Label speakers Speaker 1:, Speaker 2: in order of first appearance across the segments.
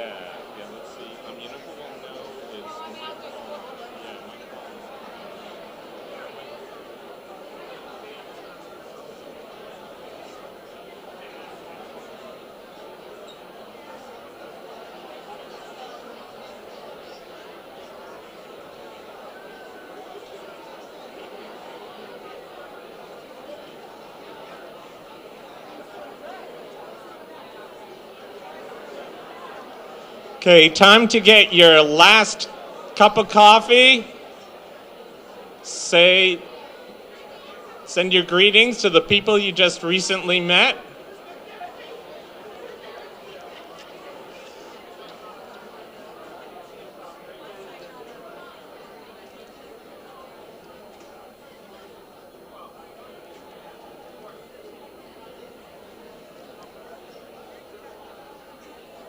Speaker 1: Yeah, let's see. You know who will know is Okay, time to get your last cup of coffee. Send your greetings to the people you just recently met.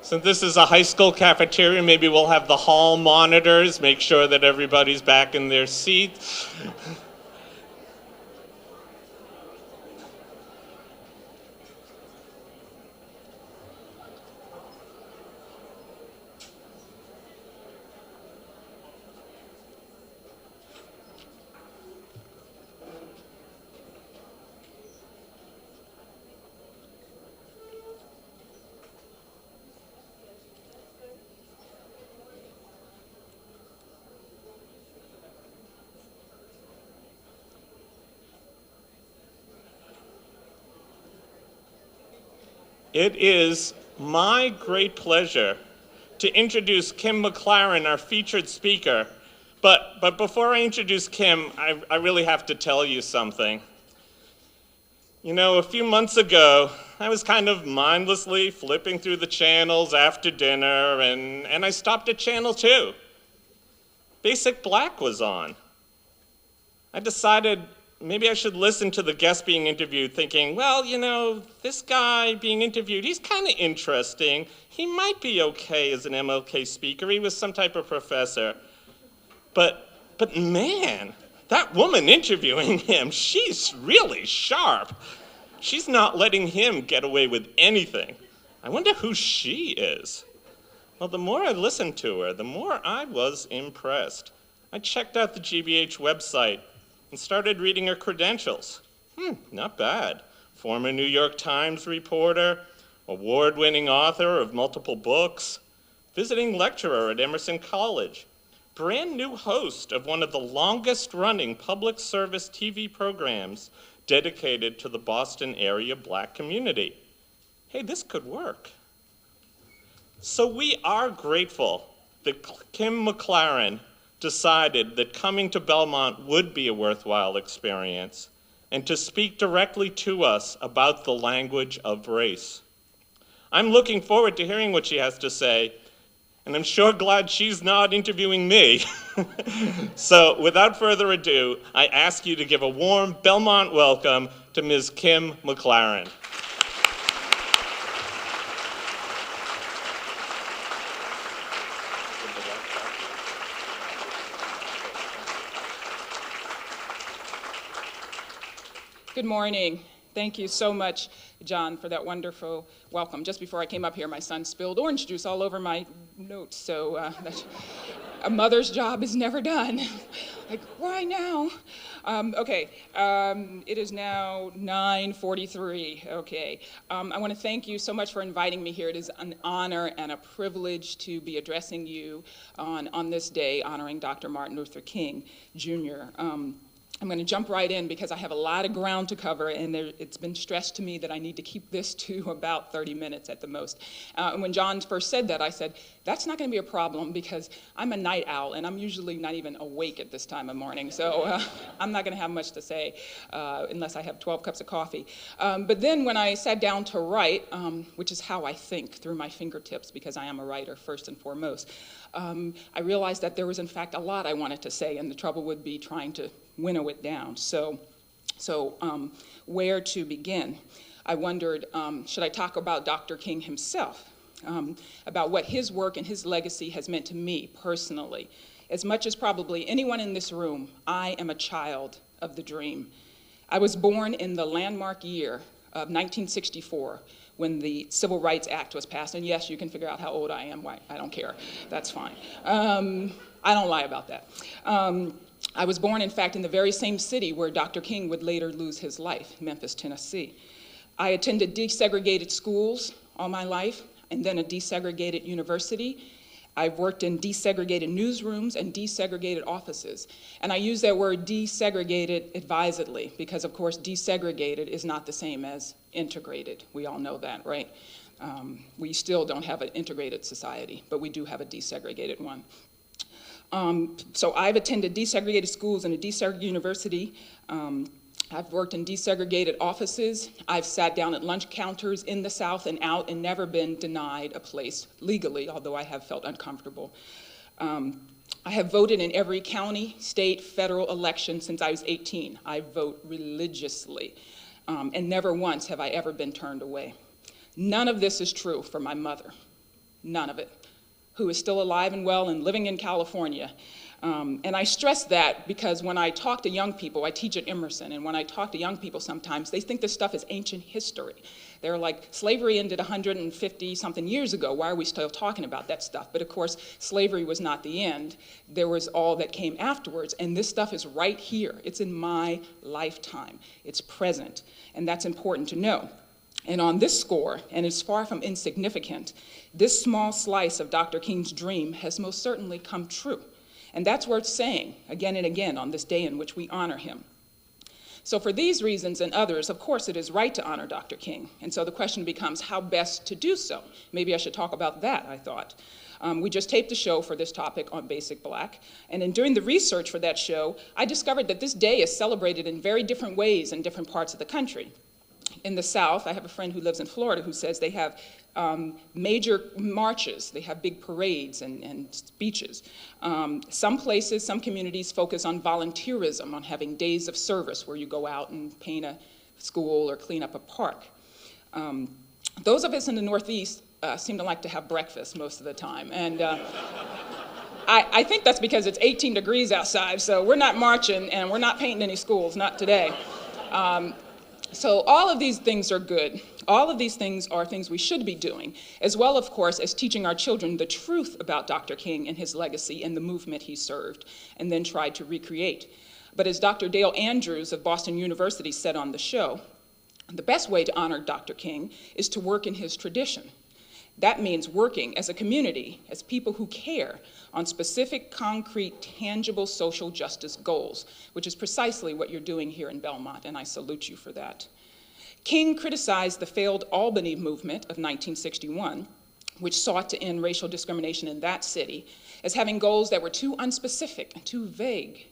Speaker 1: Since this is a high school cafeteria, maybe we'll have the hall monitors, make sure that everybody's back in their seats. It is my great pleasure to introduce Kim McLaren, our featured speaker. But before I introduce Kim, I really have to tell you something. You know, a few months ago, I was kind of mindlessly flipping through the channels after dinner, and I stopped at channel 2. Basic Black was on. I decided maybe I should listen to the guest being interviewed, thinking, well, you know, this guy being interviewed, he's kind of interesting. He might be okay as an MLK speaker. He was some type of professor. But man, that woman interviewing him, she's really sharp. She's not letting him get away with anything. I wonder who she is. Well, the more I listened to her, the more I was impressed. I checked out the GBH website and started reading her credentials. Not bad. Former New York Times reporter, award-winning author of multiple books, visiting lecturer at Emerson College, brand new host of one of the longest-running public service TV programs dedicated to the Boston area Black community. Hey, this could work. So we are grateful that Kim McLaren decided that coming to Belmont would be a worthwhile experience and to speak directly to us about the language of race. I'm looking forward to hearing what she has to say, and I'm sure glad she's not interviewing me. So without further ado, I ask you to give a warm Belmont welcome to Ms. Kim McLaren.
Speaker 2: Good morning. Thank you so much, John, for that wonderful welcome. Just before I came up here, my son spilled orange juice all over my notes, so a mother's job is never done. Like, why now? It is now 9:43. Okay. I want to thank you so much for inviting me here. It is an honor and a privilege to be addressing you on this day honoring Dr. Martin Luther King, Jr. I'm going to jump right in because I have a lot of ground to cover, and it's been stressed to me that I need to keep this to about 30 minutes at the most. And when John first said that, I said, that's not going to be a problem because I'm a night owl, and I'm usually not even awake at this time of morning, so I'm not going to have much to say unless I have 12 cups of coffee. But then when I sat down to write, which is how I think, through my fingertips, because I am a writer first and foremost, I realized that there was, in fact, a lot I wanted to say, and the trouble would be trying to winnow it down. So where to begin? I wondered, should I talk about Dr. King himself, about what his work and his legacy has meant to me personally? As much as probably anyone in this room, I am a child of the dream. I was born in the landmark year of 1964, when the Civil Rights Act was passed. And yes, you can figure out how old I am. I don't care. That's fine. I don't lie about that. I was born, in fact, in the very same city where Dr. King would later lose his life, Memphis, Tennessee. I attended desegregated schools all my life, and then a desegregated university. I've worked in desegregated newsrooms and desegregated offices. And I use that word desegregated advisedly because, of course, desegregated is not the same as integrated. We all know that, right? We still don't have an integrated society, but we do have a desegregated one. So I've attended desegregated schools and a desegregated university. I've worked in desegregated offices. I've sat down at lunch counters in the South and out and never been denied a place legally, although I have felt uncomfortable. I have voted in every county, state, federal election since I was 18. I vote religiously, and never once have I ever been turned away. None of this is true for my mother, none of it, who is still alive and well and living in California. And I stress that because when I talk to young people, I teach at Emerson, and when I talk to young people sometimes, they think this stuff is ancient history. They're like, slavery ended 150-something years ago. Why are we still talking about that stuff? But of course, slavery was not the end. There was all that came afterwards, and this stuff is right here. It's in my lifetime. It's present, and that's important to know. And on this score, and it's far from insignificant, this small slice of Dr. King's dream has most certainly come true. And that's worth saying again and again on this day in which we honor him. So for these reasons and others, of course, it is right to honor Dr. King. And so the question becomes how best to do so. Maybe I should talk about that, I thought. We just taped a show for this topic on Basic Black. And in doing the research for that show, I discovered that this day is celebrated in very different ways in different parts of the country. In the South, I have a friend who lives in Florida who says they have major marches. They have big parades and speeches. Some places, some communities focus on volunteerism, on having days of service where you go out and paint a school or clean up a park. Those of us in the Northeast seem to like to have breakfast most of the time. And I think that's because it's 18 degrees outside, so we're not marching and we're not painting any schools, not today. So all of these things are good. All of these things are things we should be doing, as well, of course, as teaching our children the truth about Dr. King and his legacy and the movement he served, and then tried to recreate. But as Dr. Dale Andrews of Boston University said on the show, the best way to honor Dr. King is to work in his tradition. That means working as a community, as people who care, on specific, concrete, tangible social justice goals, which is precisely what you're doing here in Belmont, and I salute you for that. King criticized the failed Albany movement of 1961, which sought to end racial discrimination in that city, as having goals that were too unspecific and too vague.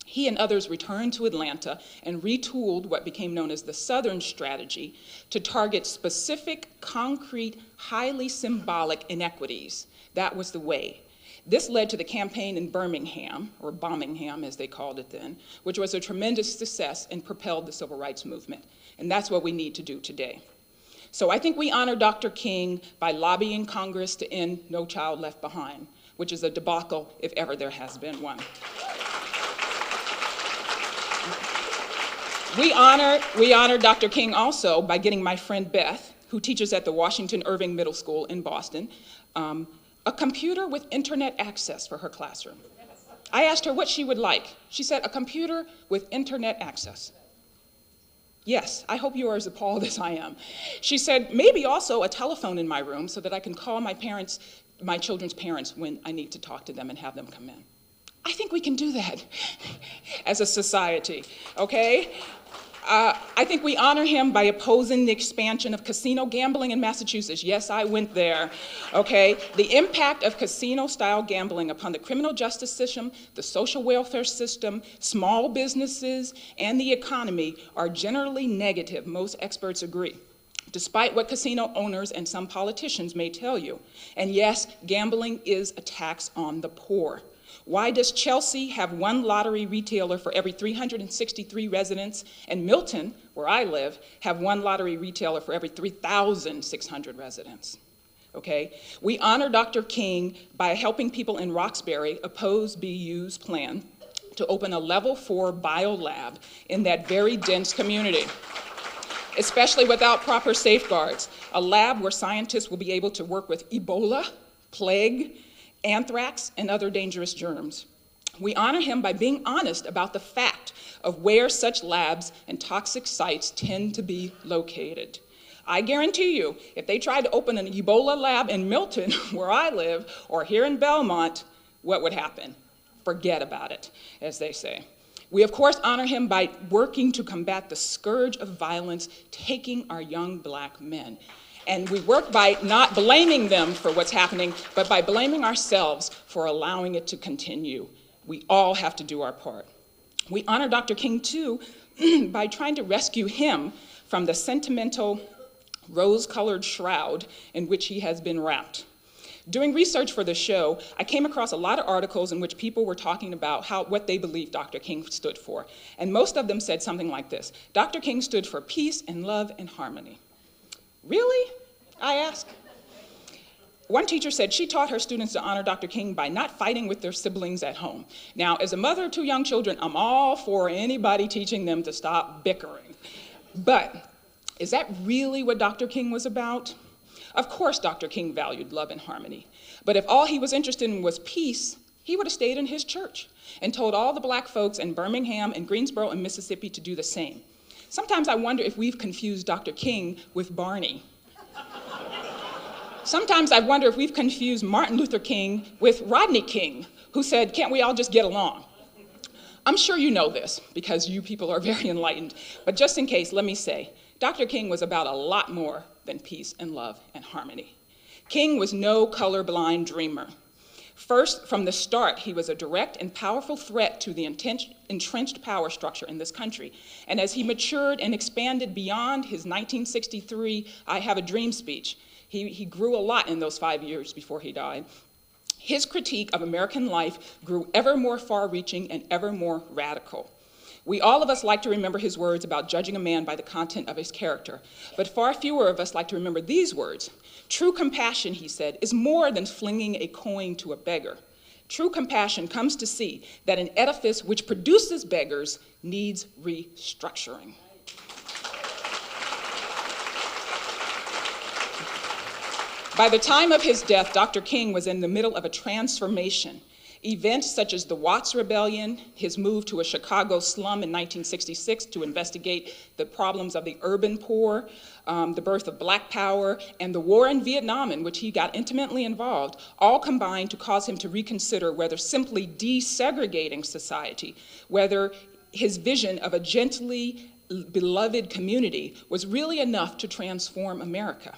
Speaker 2: He and others returned to Atlanta and retooled what became known as the Southern Strategy to target specific, concrete, highly symbolic inequities. That was the way. This led to the campaign in Birmingham, or Bombingham as they called it then, which was a tremendous success and propelled the civil rights movement. And that's what we need to do today. So I think we honor Dr. King by lobbying Congress to end No Child Left Behind, which is a debacle if ever there has been one. We honor Dr. King also by getting my friend Beth, who teaches at the Washington Irving Middle School in Boston, a computer with internet access for her classroom. I asked her what she would like. She said, a computer with internet access. Yes, I hope you are as appalled as I am. She said, maybe also a telephone in my room so that I can call my children's parents when I need to talk to them and have them come in. I think we can do that as a society, okay? I think we honor him by opposing the expansion of casino gambling in Massachusetts. Yes, I went there, okay? The impact of casino-style gambling upon the criminal justice system, the social welfare system, small businesses, and the economy are generally negative. Most experts agree, despite what casino owners and some politicians may tell you. And yes, gambling is a tax on the poor. Why does Chelsea have one lottery retailer for every 363 residents, and Milton, where I live, have one lottery retailer for every 3,600 residents? Okay? We honor Dr. King by helping people in Roxbury oppose BU's plan to open a level 4 biolab in that very dense community. especially without proper safeguards. A lab where scientists will be able to work with Ebola, plague, anthrax, and other dangerous germs. We honor him by being honest about the fact of where such labs and toxic sites tend to be located. I guarantee you, if they tried to open an Ebola lab in Milton, where I live, or here in Belmont, what would happen? Forget about it, as they say. We, of course, honor him by working to combat the scourge of violence taking our young black men. And we work by not blaming them for what's happening, but by blaming ourselves for allowing it to continue. We all have to do our part. We honor Dr. King, too, by trying to rescue him from the sentimental, rose-colored shroud in which he has been wrapped. Doing research for the show, I came across a lot of articles in which people were talking about what they believed Dr. King stood for. And most of them said something like this: Dr. King stood for peace and love and harmony. Really? I asked. One teacher said she taught her students to honor Dr. King by not fighting with their siblings at home. Now, as a mother of 2 young children, I'm all for anybody teaching them to stop bickering. But is that really what Dr. King was about? Of course, Dr. King valued love and harmony. But if all he was interested in was peace, he would have stayed in his church and told all the black folks in Birmingham and Greensboro and Mississippi to do the same. Sometimes I wonder if we've confused Dr. King with Barney. Sometimes I wonder if we've confused Martin Luther King with Rodney King, who said, "Can't we all just get along?" I'm sure you know this, because you people are very enlightened. But just in case, let me say, Dr. King was about a lot more than peace and love and harmony. King was no colorblind dreamer. First, from the start, he was a direct and powerful threat to the entrenched power structure in this country. And as he matured and expanded beyond his 1963 I Have a Dream speech, he grew a lot in those 5 years before he died. His critique of American life grew ever more far-reaching and ever more radical. All of us like to remember his words about judging a man by the content of his character, but far fewer of us like to remember these words. True compassion, he said, is more than flinging a coin to a beggar. True compassion comes to see that an edifice which produces beggars needs restructuring. By the time of his death, Dr. King was in the middle of a transformation. Events such as the Watts Rebellion, his move to a Chicago slum in 1966 to investigate the problems of the urban poor, the birth of Black Power, and the war in Vietnam, in which he got intimately involved, all combined to cause him to reconsider whether simply desegregating society, whether his vision of a gently beloved community was really enough to transform America.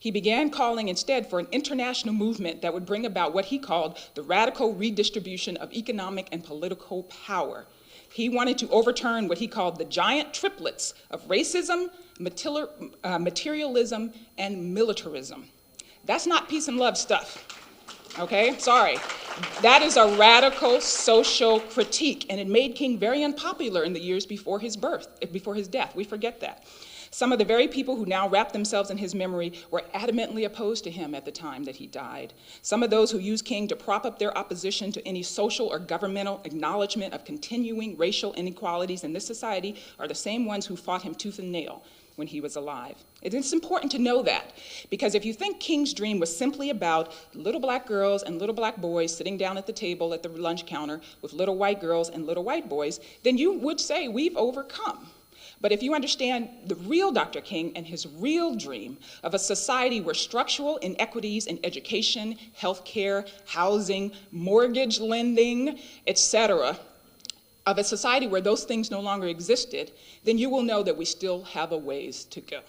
Speaker 2: He began calling instead for an international movement that would bring about what he called the radical redistribution of economic and political power. He wanted to overturn what he called the giant triplets of racism, materialism, and militarism. That's not peace and love stuff, okay? Sorry. That is a radical social critique, and it made King very unpopular in the years before his death. We forget that. Some of the very people who now wrap themselves in his memory were adamantly opposed to him at the time that he died. Some of those who used King to prop up their opposition to any social or governmental acknowledgement of continuing racial inequalities in this society are the same ones who fought him tooth and nail when he was alive. It's important to know that, because if you think King's dream was simply about little black girls and little black boys sitting down at the table at the lunch counter with little white girls and little white boys, then you would say we've overcome. But if you understand the real Dr. King and his real dream of a society where structural inequities in education, healthcare, housing, mortgage lending, etc., of a society where those things no longer existed, then you will know that we still have a ways to go.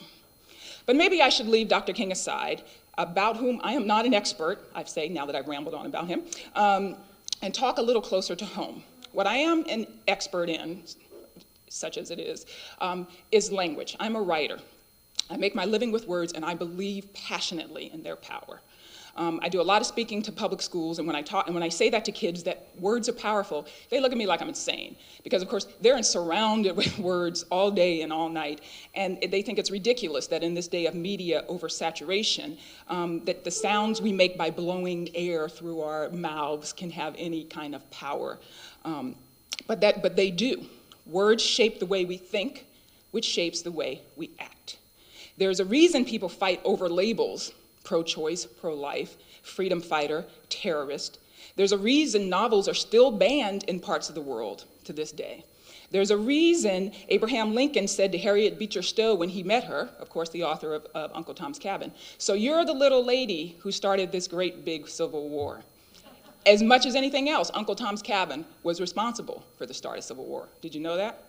Speaker 2: But maybe I should leave Dr. King aside, about whom I am not an expert, I say now that I've rambled on about him, and talk a little closer to home. What I am an expert in, such as it is language. I'm a writer. I make my living with words, and I believe passionately in their power. I do a lot of speaking to public schools, and when I say that to kids, that words are powerful, they look at me like I'm insane, because of course they're surrounded with words all day and all night, and they think it's ridiculous that in this day of media oversaturation, that the sounds we make by blowing air through our mouths can have any kind of power, but they do. Words shape the way we think, which shapes the way we act. There's a reason people fight over labels: pro-choice, pro-life, freedom fighter, terrorist. There's a reason novels are still banned in parts of the world to this day. There's a reason Abraham Lincoln said to Harriet Beecher Stowe when he met her, of course the author of Uncle Tom's Cabin, "So you're the little lady who started this great big Civil War." As much as anything else, Uncle Tom's Cabin was responsible for the start of the Civil War. Did you know that?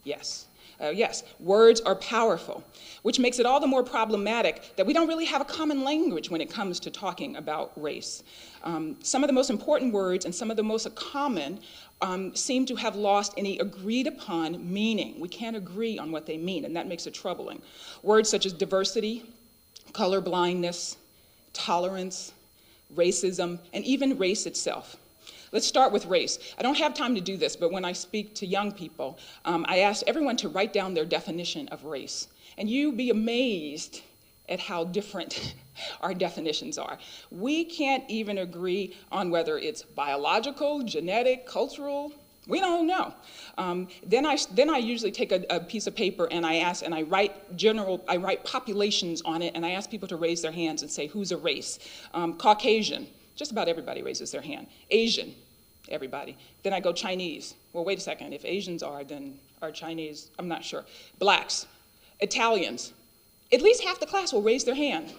Speaker 2: Yes. Yes, words are powerful, which makes it all the more problematic that we don't really have a common language when it comes to talking about race. Some of the most important words and some of the most common seem to have lost any agreed upon meaning. We can't agree on what they mean, and that makes it troubling. Words such as diversity, colorblindness, tolerance, racism, and even race itself. Let's start with race. I don't have time to do this, but when I speak to young people, I ask everyone to write down their definition of race. And you'd be amazed at how different our definitions are. We can't even agree on whether it's biological, genetic, cultural. We don't know. Then I usually take a piece of paper and I write populations on it, and I ask people to raise their hands and say, who's a race? Caucasian. Just about everybody raises their hand. Asian, everybody. Then I go Chinese. Well, wait a second. If Asians are, then are Chinese? I'm not sure. Blacks, Italians. At least half the class will raise their hand.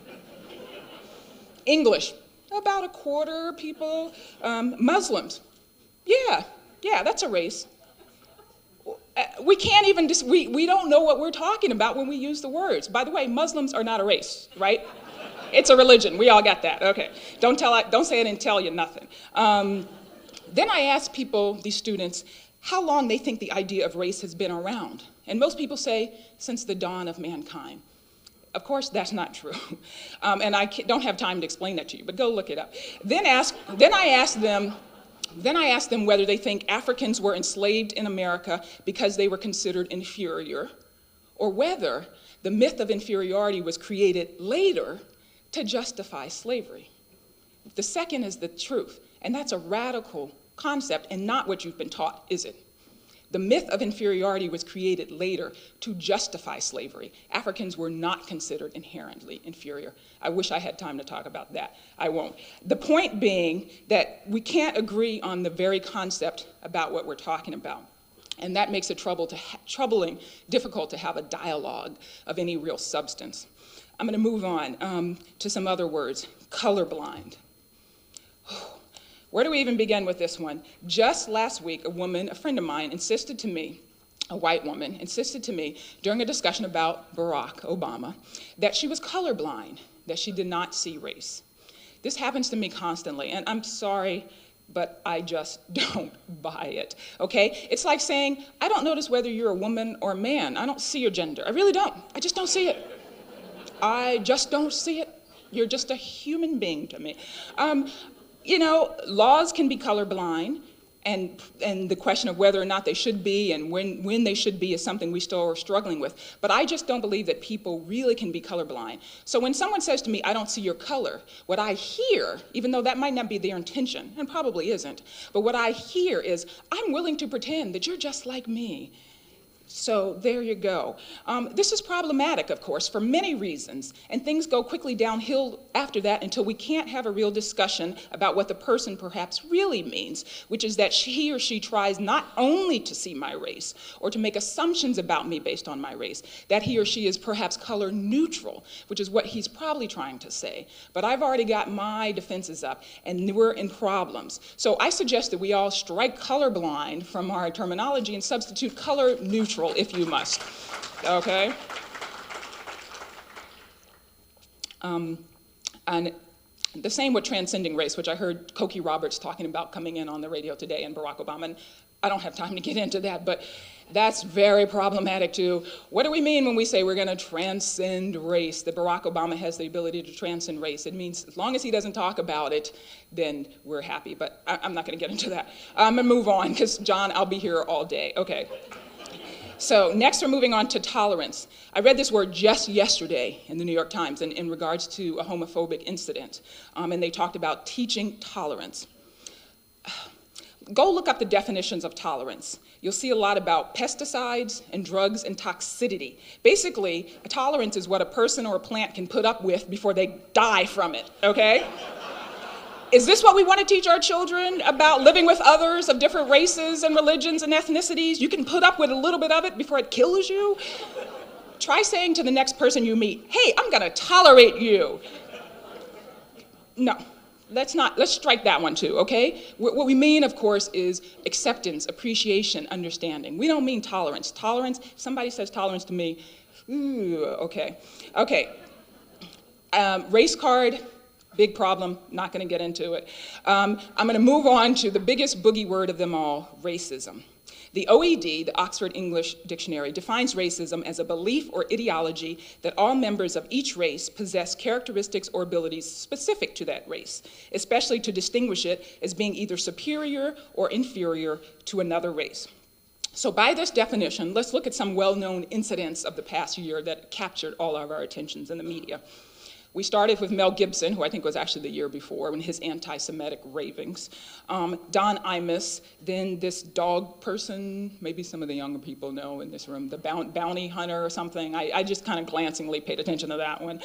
Speaker 2: English, about a quarter people. Muslims, yeah, that's a race. We can't even, we don't know what we're talking about when we use the words. By the way, Muslims are not a race, right? It's a religion. We all got that. Okay. Don't say I didn't tell you nothing. Then I ask people, these students, how long they think the idea of race has been around. And most people say, since the dawn of mankind. Of course, that's not true. And I don't have time to explain that to you, but go look it up. Then I ask them whether they think Africans were enslaved in America because they were considered inferior, or whether the myth of inferiority was created later to justify slavery. The second is the truth, and that's a radical concept and not what you've been taught, is it? The myth of inferiority was created later to justify slavery. Africans were not considered inherently inferior. I wish I had time to talk about that. I won't. The point being that we can't agree on the very concept about what we're talking about. And that makes it difficult to have a dialogue of any real substance. I'm going to move on to some other words. Colorblind. Where do we even begin with this one? Just last week, a friend of mine, insisted to me, a white woman, insisted to me during a discussion about Barack Obama that she was colorblind, that she did not see race. This happens to me constantly, and I'm sorry, but I just don't buy it, okay? It's like saying, I don't notice whether you're a woman or a man. I don't see your gender. I really don't. I just don't see it. I just don't see it. You're just a human being to me. Laws can be colorblind, and the question of whether or not they should be and when they should be is something we still are struggling with. But I just don't believe that people really can be colorblind. So when someone says to me, I don't see your color, what I hear, even though that might not be their intention, and probably isn't, but what I hear is, I'm willing to pretend that you're just like me. So there you go. This is problematic, of course, for many reasons, and things go quickly downhill after that until we can't have a real discussion about what the person perhaps really means, which is that he or she tries not only to see my race or to make assumptions about me based on my race, that he or she is perhaps color neutral, which is what he's probably trying to say. But I've already got my defenses up, and we're in problems. So I suggest that we all strike colorblind from our terminology and substitute color neutral if you must, okay? And the same with transcending race, which I heard Cokie Roberts talking about coming in on the radio today, and Barack Obama, and I don't have time to get into that, but that's very problematic too. What do we mean when we say we're gonna transcend race, that Barack Obama has the ability to transcend race? It means as long as he doesn't talk about it, then we're happy, but I'm not gonna get into that. I'm gonna move on, because John, I'll be here all day, okay. So next we're moving on to tolerance. I read this word just yesterday in the New York Times in regards to a homophobic incident, and they talked about teaching tolerance. Go look up the definitions of tolerance. You'll see a lot about pesticides and drugs and toxicity. Basically, a tolerance is what a person or a plant can put up with before they die from it, okay? Is this what we want to teach our children about living with others of different races and religions and ethnicities? You can put up with a little bit of it before it kills you? Try saying to the next person you meet, hey, I'm going to tolerate you. No, let's strike that one too, okay? What we mean, of course, is acceptance, appreciation, understanding. We don't mean tolerance. Tolerance, if somebody says tolerance to me, ooh, okay. Okay, race card. Big problem, not going to get into it. I'm going to move on to the biggest boogie word of them all, racism. The OED, the Oxford English Dictionary, defines racism as a belief or ideology that all members of each race possess characteristics or abilities specific to that race, especially to distinguish it as being either superior or inferior to another race. So by this definition, let's look at some well-known incidents of the past year that captured all of our attentions in the media. We started with Mel Gibson, who I think was actually the year before, and his anti-Semitic ravings. Don Imus, then this dog person, maybe some of the younger people know in this room, the bounty hunter or something. I just kind of glancingly paid attention to that one.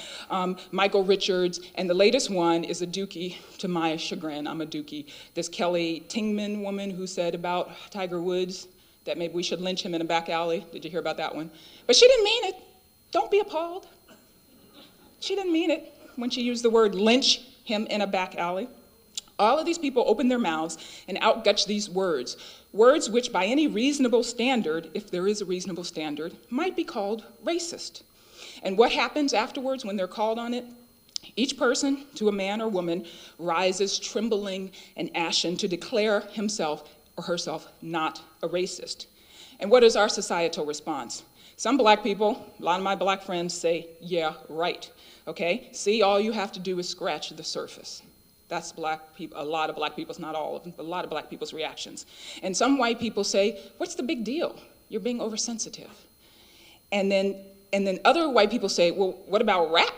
Speaker 2: Michael Richards, and the latest one is a Dookie, to my chagrin, I'm a Dookie. This Kelly Tingman woman who said about Tiger Woods that maybe we should lynch him in a back alley. Did you hear about that one? But she didn't mean it. Don't be appalled. She didn't mean it when she used the word lynch him in a back alley. All of these people opened their mouths and outgutched these words, words which by any reasonable standard, if there is a reasonable standard, might be called racist. And what happens afterwards when they're called on it? Each person, to a man or woman, rises trembling and ashen to declare himself or herself not a racist. And what is our societal response? Some black people, a lot of my black friends say, yeah, right. Okay, see, all you have to do is scratch the surface. That's black people, a lot of black people's, not all of them, but a lot of black people's reactions. And some white people say, what's the big deal? You're being oversensitive. And then other white people say, well, what about rap?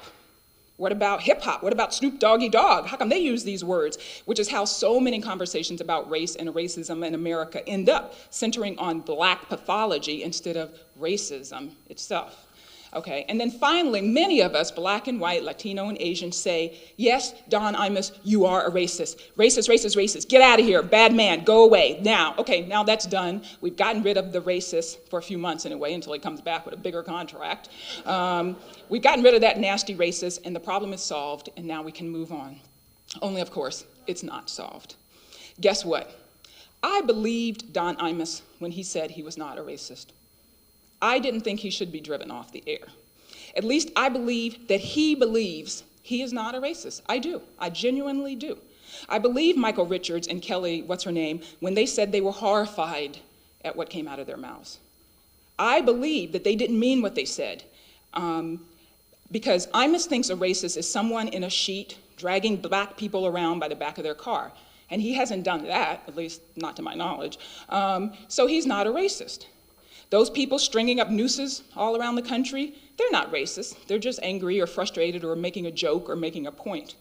Speaker 2: What about hip hop? What about Snoop Doggy Dogg? How come they use these words? Which is how so many conversations about race and racism in America end up centering on black pathology instead of racism itself. Okay, and then finally, many of us, black and white, Latino and Asian, say, yes, Don Imus, you are a racist. Racist, racist, racist. Get out of here. Bad man. Go away. Now, okay, now that's done. We've gotten rid of the racist for a few months anyway, until he comes back with a bigger contract. We've gotten rid of that nasty racist, and the problem is solved, and now we can move on. Only, of course, it's not solved. Guess what? I believed Don Imus when he said he was not a racist. I didn't think he should be driven off the air. At least I believe that he believes he is not a racist. I do. I genuinely do. I believe Michael Richards and Kelly, what's her name, when they said they were horrified at what came out of their mouths. I believe that they didn't mean what they said, because Imus thinks a racist is someone in a sheet dragging black people around by the back of their car. And he hasn't done that, at least not to my knowledge. So he's not a racist. Those people stringing up nooses all around the country, they're not racist. They're just angry or frustrated or making a joke or making a point.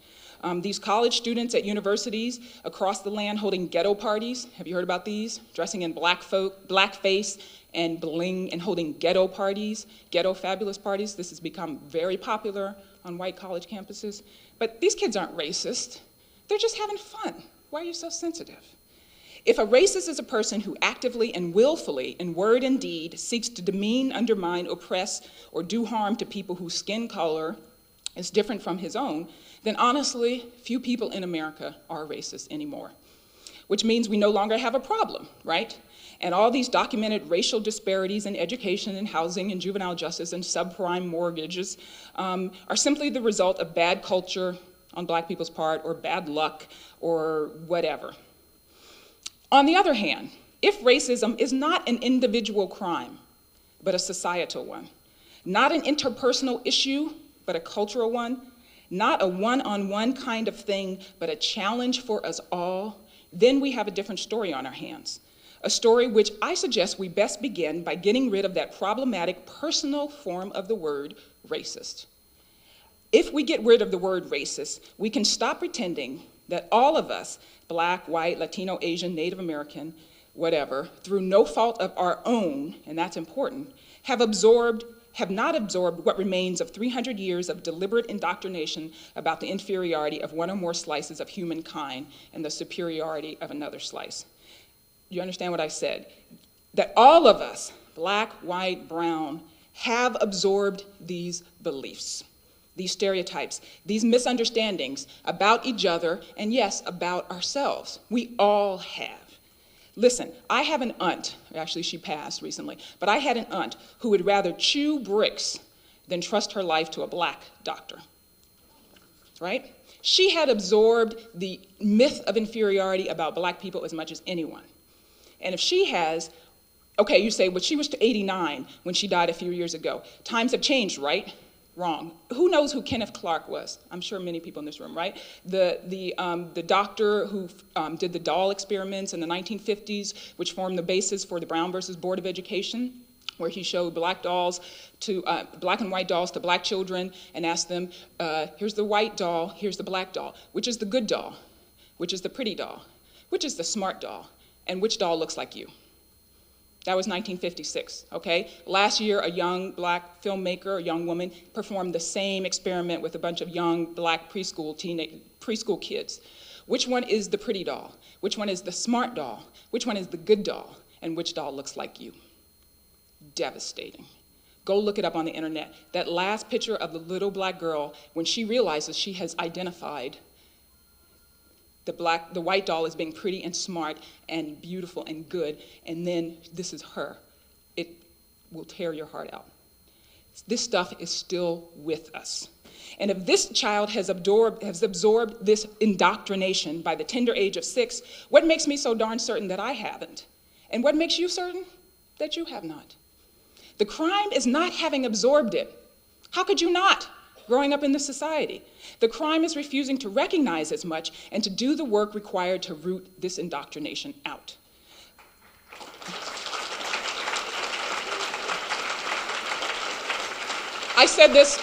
Speaker 2: These college students at universities across the land holding ghetto parties, have you heard about these? Dressing in blackface and bling and holding ghetto parties, ghetto fabulous parties. This has become very popular on white college campuses. But these kids aren't racist. They're just having fun. Why are you so sensitive? If a racist is a person who actively and willfully, in word and deed, seeks to demean, undermine, oppress, or do harm to people whose skin color is different from his own, then honestly, few people in America are racist anymore. Which means we no longer have a problem, right? And all these documented racial disparities in education and housing and juvenile justice and subprime mortgages are simply the result of bad culture on black people's part or bad luck or whatever. On the other hand, if racism is not an individual crime, but a societal one, not an interpersonal issue, but a cultural one, not a one-on-one kind of thing, but a challenge for us all, then we have a different story on our hands. A story which I suggest we best begin by getting rid of that problematic personal form of the word racist. If we get rid of the word racist, we can stop pretending that all of us, Black, white, Latino, Asian, Native American, whatever, through no fault of our own, and that's important, have not absorbed what remains of 300 years of deliberate indoctrination about the inferiority of one or more slices of humankind and the superiority of another slice. You understand what I said? That all of us, Black, white, brown, have absorbed these beliefs, these stereotypes, these misunderstandings about each other, and yes, about ourselves. We all have. Listen, I have an aunt, actually she passed recently, but I had an aunt who would rather chew bricks than trust her life to a Black doctor, right? She had absorbed the myth of inferiority about Black people as much as anyone. And if she has, okay, you say, well, she was 89 when she died a few years ago. Times have changed, right? Wrong. Who knows who Kenneth Clark was? I'm sure many people in this room, right? The doctor who did the doll experiments in the 1950s, which formed the basis for the Brown versus Board of Education, where he showed black and white dolls to Black children and asked them, here's the white doll, here's the Black doll. Which is the good doll? Which is the pretty doll? Which is the smart doll? And which doll looks like you? That was 1956, okay? Last year, a young Black filmmaker, a young woman, performed the same experiment with a bunch of young Black preschool kids. Which one is the pretty doll? Which one is the smart doll? Which one is the good doll? And which doll looks like you? Devastating. Go look it up on the internet. That last picture of the little Black girl, when she realizes she has identified the white doll as being pretty and smart and beautiful and good, and then this is her. It will tear your heart out. This stuff is still with us. And if this child has absorbed this indoctrination by the tender age of 6, what makes me so darn certain that I haven't? And what makes you certain that you have not? The crime is not having absorbed it. How could you not? Growing up in this society. The crime is refusing to recognize as much and to do the work required to root this indoctrination out. I said this,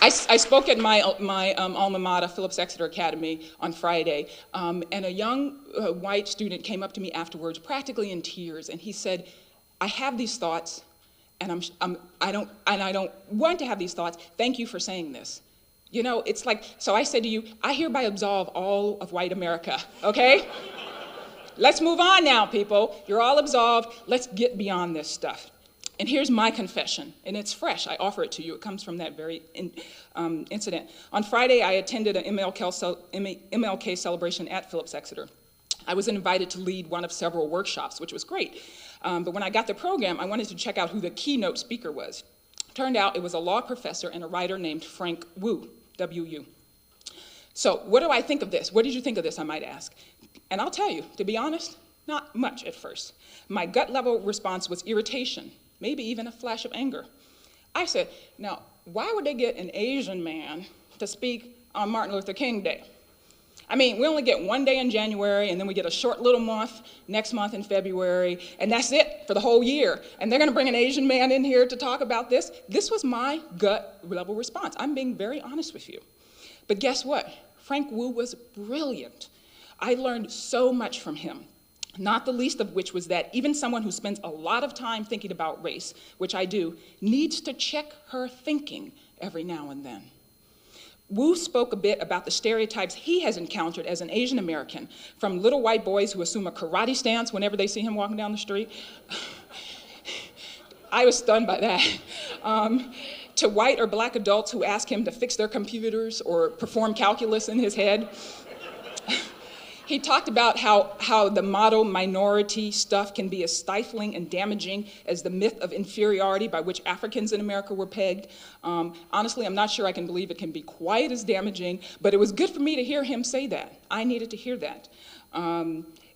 Speaker 2: I spoke at my alma mater, Phillips Exeter Academy, on Friday, and a young white student came up to me afterwards, practically in tears, and he said, I have these thoughts, and I don't want to have these thoughts. Thank you for saying this. You know, it's like, so I said to you, I hereby absolve all of white America, okay? Let's move on now, people. You're all absolved. Let's get beyond this stuff. And here's my confession, and it's fresh. I offer it to you. It comes from that very incident. On Friday, I attended an MLK celebration at Phillips Exeter. I was invited to lead one of several workshops, which was great. But when I got the program, I wanted to check out who the keynote speaker was. Turned out it was a law professor and a writer named Frank Wu, W-U. So what do I think of this? What did you think of this, I might ask? And I'll tell you, to be honest, not much at first. My gut level response was irritation, maybe even a flash of anger. I said, now, why would they get an Asian man to speak on Martin Luther King Day? I mean, we only get one day in January, and then we get a short little month next month in February, and that's it for the whole year. And they're going to bring an Asian man in here to talk about this? This was my gut level response. I'm being very honest with you. But guess what? Frank Wu was brilliant. I learned so much from him, not the least of which was that even someone who spends a lot of time thinking about race, which I do, needs to check her thinking every now and then. Wu spoke a bit about the stereotypes he has encountered as an Asian American, from little white boys who assume a karate stance whenever they see him walking down the street. I was stunned by that. To white or Black adults who ask him to fix their computers or perform calculus in his head. He talked about how the model minority stuff can be as stifling and damaging as the myth of inferiority by which Africans in America were pegged. Honestly, I'm not sure I can believe it can be quite as damaging, but it was good for me to hear him say that. I needed to hear that.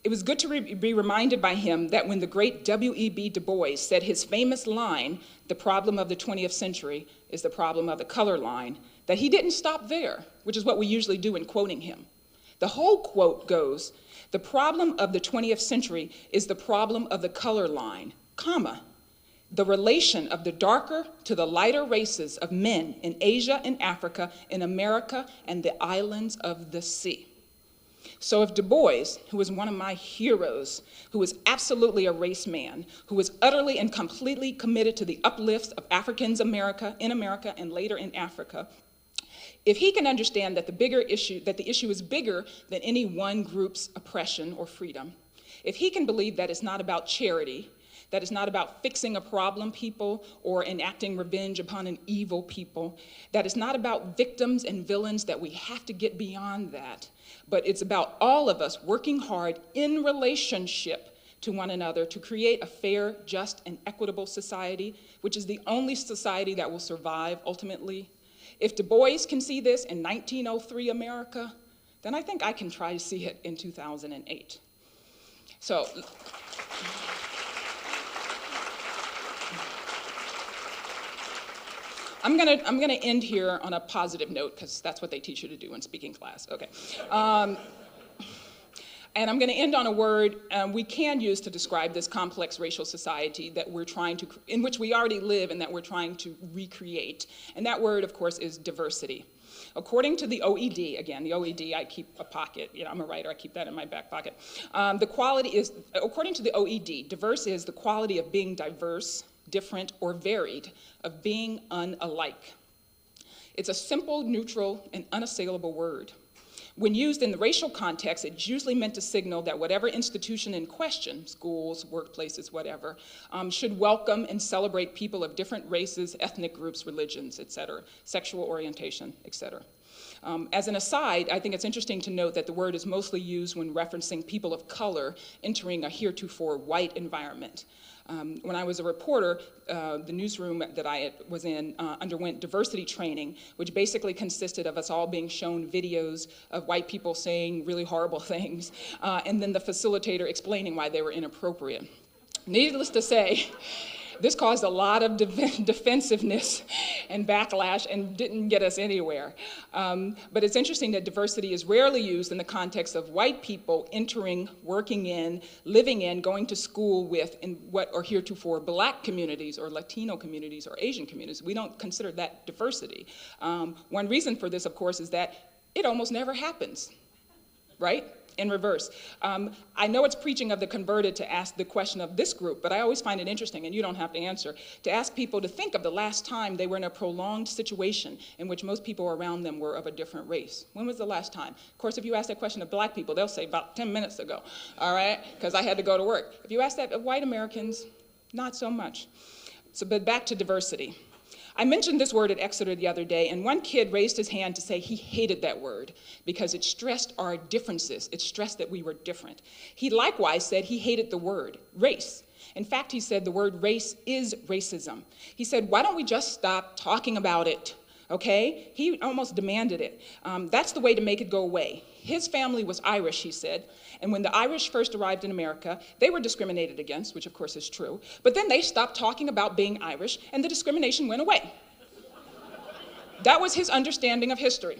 Speaker 2: It was good to be reminded by him that when the great W.E.B. Du Bois said his famous line, "The problem of the 20th century is the problem of the color line," that he didn't stop there, which is what we usually do in quoting him. The whole quote goes, "The problem of the 20th century is the problem of the color line, comma, the relation of the darker to the lighter races of men in Asia and Africa, in America and the islands of the sea." So if Du Bois, who was one of my heroes, who was absolutely a race man, who was utterly and completely committed to the uplift of Africans in America and later in Africa, if he can understand that the issue is bigger than any one group's oppression or freedom, if he can believe that it's not about charity, that it's not about fixing a problem people or enacting revenge upon an evil people, that it's not about victims and villains, that we have to get beyond that, but it's about all of us working hard in relationship to one another to create a fair, just, and equitable society, which is the only society that will survive ultimately. If Du Bois can see this in 1903 America, then I think I can try to see it in 2008. So, I'm gonna end here on a positive note, because that's what they teach you to do in speaking class. Okay. And I'm going to end on a word we can use to describe this complex racial society that we're trying to, in which we already live and that we're trying to recreate. And that word, of course, is diversity. According to the OED, again, the OED, I keep a pocket, I'm a writer, I keep that in my back pocket. The quality is, according to the OED, diverse is the quality of being diverse, different, or varied, of being unalike. It's a simple, neutral, and unassailable word. When used in the racial context, it's usually meant to signal that whatever institution in question, schools, workplaces, whatever, should welcome and celebrate people of different races, ethnic groups, religions, et cetera, sexual orientation, et cetera. As an aside, I think it's interesting to note that the word is mostly used when referencing people of color entering a heretofore white environment. When I was a reporter, the newsroom that I was in underwent diversity training, which basically consisted of us all being shown videos of white people saying really horrible things, and then the facilitator explaining why they were inappropriate. Needless to say, this caused a lot of defensiveness and backlash and didn't get us anywhere. But it's interesting that diversity is rarely used in the context of white people entering, working in, living in, going to school with in what are heretofore black communities or Latino communities or Asian communities. We don't consider that diversity. One reason for this, of course, is that it almost never happens, right? In reverse. I know it's preaching of the converted to ask the question of this group, but I always find it interesting, and you don't have to answer, to ask people to think of the last time they were in a prolonged situation in which most people around them were of a different race. When was the last time? Of course, if you ask that question of black people, they'll say about 10 minutes ago, all right, because I had to go to work. If you ask that of white Americans, not so much. So, but back to diversity. I mentioned this word at Exeter the other day, and one kid raised his hand to say he hated that word because it stressed our differences. It stressed that we were different. He likewise said he hated the word race. In fact, he said the word race is racism. He said, why don't we just stop talking about it? Okay? He almost demanded it. That's the way to make it go away. His family was Irish, he said, and when the Irish first arrived in America, they were discriminated against, which of course is true, but then they stopped talking about being Irish, and the discrimination went away. That was his understanding of history,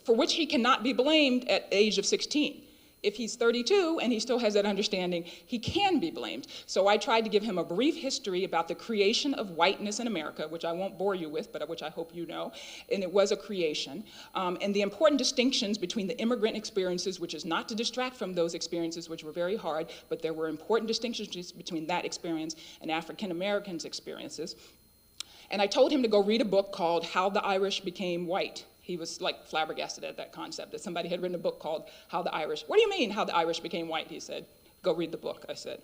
Speaker 2: for which he cannot be blamed at the age of 16. If he's 32 and he still has that understanding, he can be blamed. So I tried to give him a brief history about the creation of whiteness in America, which I won't bore you with, but which I hope you know, and it was a creation, and the important distinctions between the immigrant experiences, which is not to distract from those experiences, which were very hard, but there were important distinctions between that experience and African Americans' experiences. And I told him to go read a book called How the Irish Became White. He was like flabbergasted at that concept, that somebody had written a book called How the Irish, what do you mean how the Irish became white, he said. Go read the book, I said.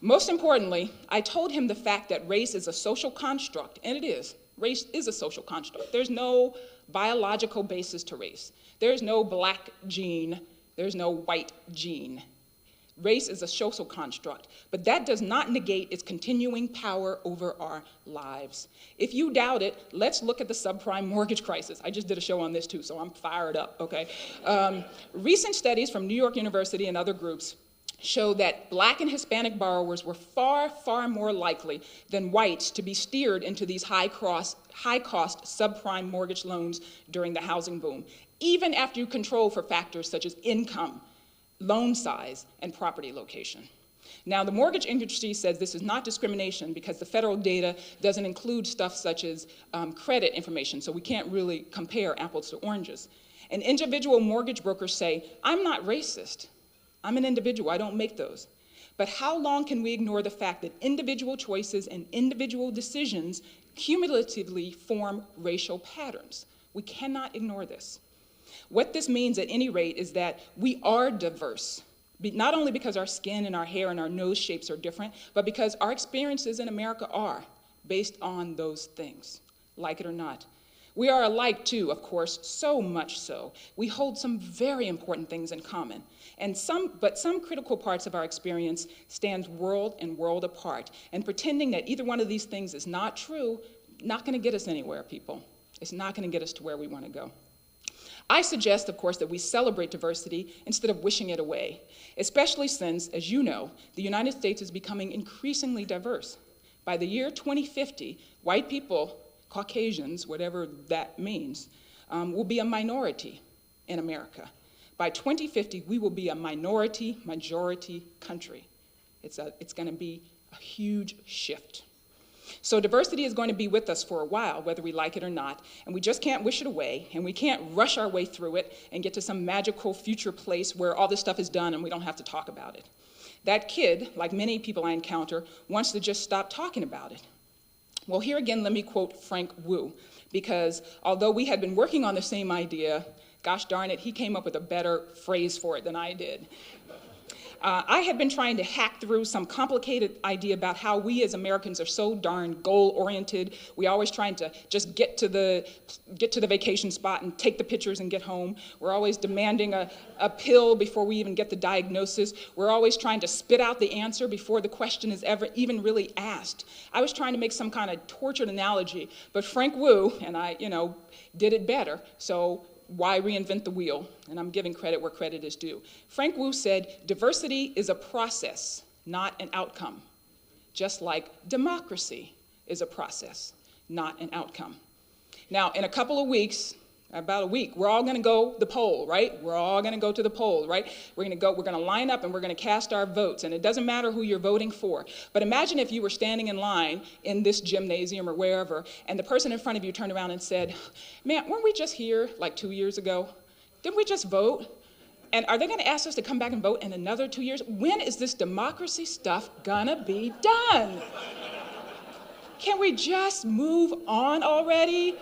Speaker 2: Most importantly, I told him the fact that race is a social construct, and it is. Race is a social construct. There's no biological basis to race. There's no black gene, there's no white gene. Race is a social construct, but that does not negate its continuing power over our lives. If you doubt it, let's look at the subprime mortgage crisis. I just did a show on this too, so I'm fired up, okay? Recent studies from New York University and other groups show that black and Hispanic borrowers were far, far more likely than whites to be steered into these high-cost subprime mortgage loans during the housing boom, even after you control for factors such as income, loan size, and property location. Now, the mortgage industry says this is not discrimination because the federal data doesn't include stuff such as credit information, so we can't really compare apples to oranges. And individual mortgage brokers say, I'm not racist. I'm an individual, I don't make those. But how long can we ignore the fact that individual choices and individual decisions cumulatively form racial patterns? We cannot ignore this. What this means at any rate is that we are diverse, not only because our skin and our hair and our nose shapes are different, but because our experiences in America are based on those things, like it or not. We are alike too, of course, so much so. We hold some very important things in common, but some critical parts of our experience stand world and world apart. And pretending that either one of these things is not true, not going to get us anywhere, people. It's not going to get us to where we want to go. I suggest, of course, that we celebrate diversity instead of wishing it away, especially since, as you know, the United States is becoming increasingly diverse. By the year 2050, white people, Caucasians, whatever that means, will be a minority in America. By 2050, we will be a minority-majority country. It's going to be a huge shift. So diversity is going to be with us for a while, whether we like it or not, and we just can't wish it away, and we can't rush our way through it and get to some magical future place where all this stuff is done and we don't have to talk about it. That kid, like many people I encounter, wants to just stop talking about it. Well, here again, let me quote Frank Wu, because although we had been working on the same idea, gosh darn it, he came up with a better phrase for it than I did. I had been trying to hack through some complicated idea about how we as Americans are so darn goal-oriented. We always trying to just get to the vacation spot and take the pictures and get home. We're always demanding a pill before we even get the diagnosis. We're always trying to spit out the answer before the question is ever even really asked. I was trying to make some kind of tortured analogy, but Frank Wu and I, did it better. So why reinvent the wheel? And I'm giving credit where credit is due. Frank Wu said, diversity is a process, not an outcome. Just like democracy is a process, not an outcome. Now, in a couple of weeks, about a week, we're all going to go the poll, right? We're all going to go to the poll, right? We're going to line up and we're going to cast our votes, and it doesn't matter who you're voting for. But imagine if you were standing in line in this gymnasium or wherever, and the person in front of you turned around and said, man, weren't we just here like 2 years ago? Didn't we just vote? And are they going to ask us to come back and vote in another 2 years? When is this democracy stuff going to be done? Can we just move on already?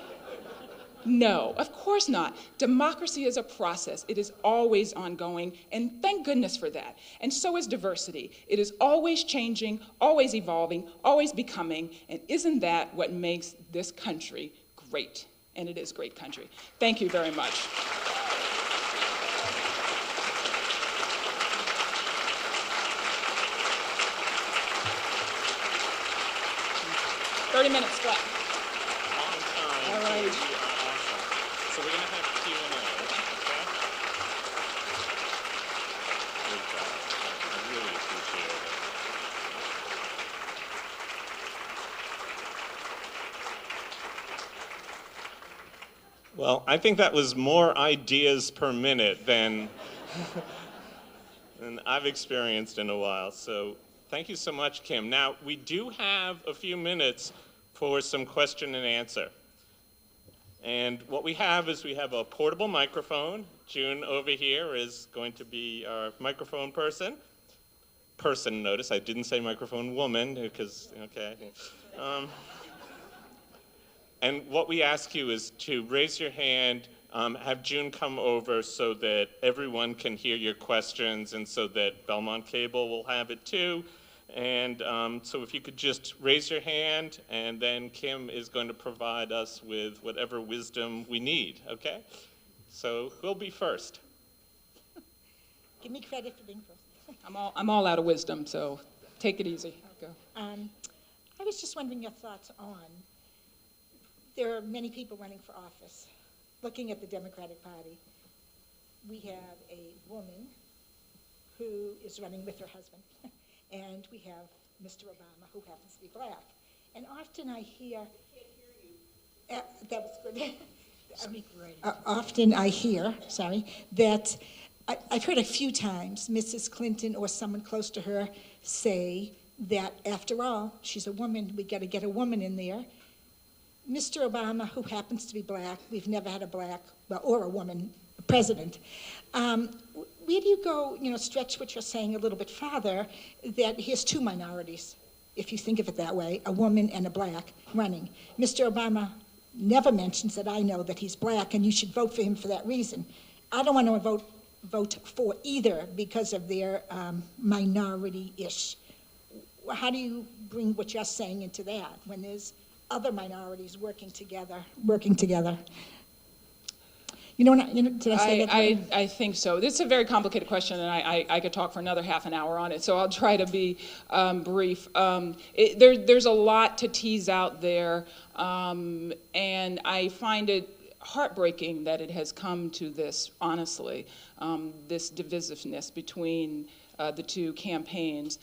Speaker 2: No, of course not. Democracy is a process. It is always ongoing, and thank goodness for that. And so is diversity. It is always changing, always evolving, always becoming, and isn't that what makes this country great? And it is a great country. Thank you very much. "30 minutes flat."
Speaker 1: Long time.
Speaker 2: All right.
Speaker 1: So we're going to have Q&A, okay? Good job. I really appreciate it. Well, I think that was more ideas per minute than I've experienced in a while. So thank you so much, Kim. Now, we do have a few minutes for some question and answer. And what we have is we have a portable microphone. June over here is going to be our microphone person. Notice I didn't say microphone woman because, okay. And what we ask you is to raise your hand, have June come over so that everyone can hear your questions and so that Belmont Cable will have it too. And so if you could just raise your hand, and then Kim is going to provide us with whatever wisdom we need, okay? So who'll be first?
Speaker 3: Give me credit for being first.
Speaker 2: I'm all out of wisdom, so take it easy. Go.
Speaker 3: I was just wondering your thoughts on, there are many people running for office. Looking at the Democratic Party, we have a woman who is running with her husband. And we have Mr. Obama, who happens to be black. And often I hear, that was good.
Speaker 4: Speak right.
Speaker 3: Often I hear, that I've heard a few times Mrs. Clinton or someone close to her say that after all, she's a woman, we got to get a woman in there. Mr. Obama, who happens to be black, we've never had a black, or a woman president. Where do you go, stretch what you're saying a little bit farther, that he has two minorities, if you think of it that way, a woman and a black running. Mr. Obama never mentions that I know that he's black, and you should vote for him for that reason. I don't want to vote for either because of their minority-ish. How do you bring what you're saying into that when there's other minorities working together? Did I say that?
Speaker 2: I think so. This is a very complicated question, and I could talk for another half an hour on it, so I'll try to be brief. There's a lot to tease out there, and I find it heartbreaking that it has come to this, honestly, this divisiveness between the two campaigns.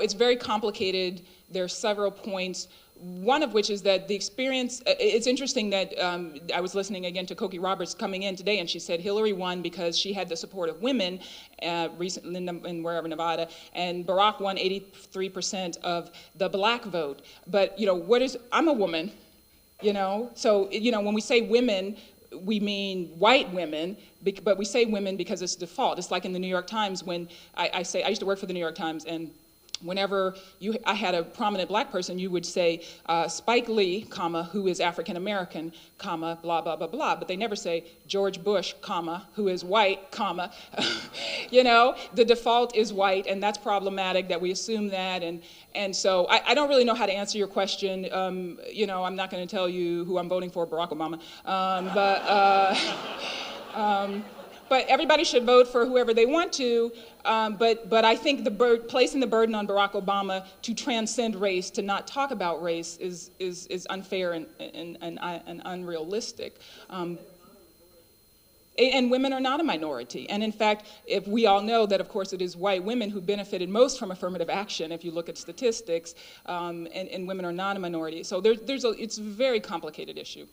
Speaker 2: It's very complicated. There are several points. One of which is that the experience, it's interesting that I was listening again to Cokie Roberts coming in today, and she said Hillary won because she had the support of women recently in wherever, Nevada, and Barack won 83% of the black vote. But, I'm a woman, so, when we say women, we mean white women, but we say women because it's default. It's like in the New York Times when I used to work for the New York Times, and whenever I had a prominent black person, you would say Spike Lee, comma, who is African American, comma, blah, blah, blah, blah. But they never say George Bush, comma, who is white, comma. The default is white, and that's problematic that we assume that. And so I don't really know how to answer your question. I'm not going to tell you who I'm voting for, Barack Obama. But everybody should vote for whoever they want to. But I think placing the burden on Barack Obama to transcend race, to not talk about race, is unfair and unrealistic. And women are not a minority. And in fact, if we all know that, of course, it is white women who benefited most from affirmative action, if you look at statistics, and women are not a minority. So it's a very complicated issue.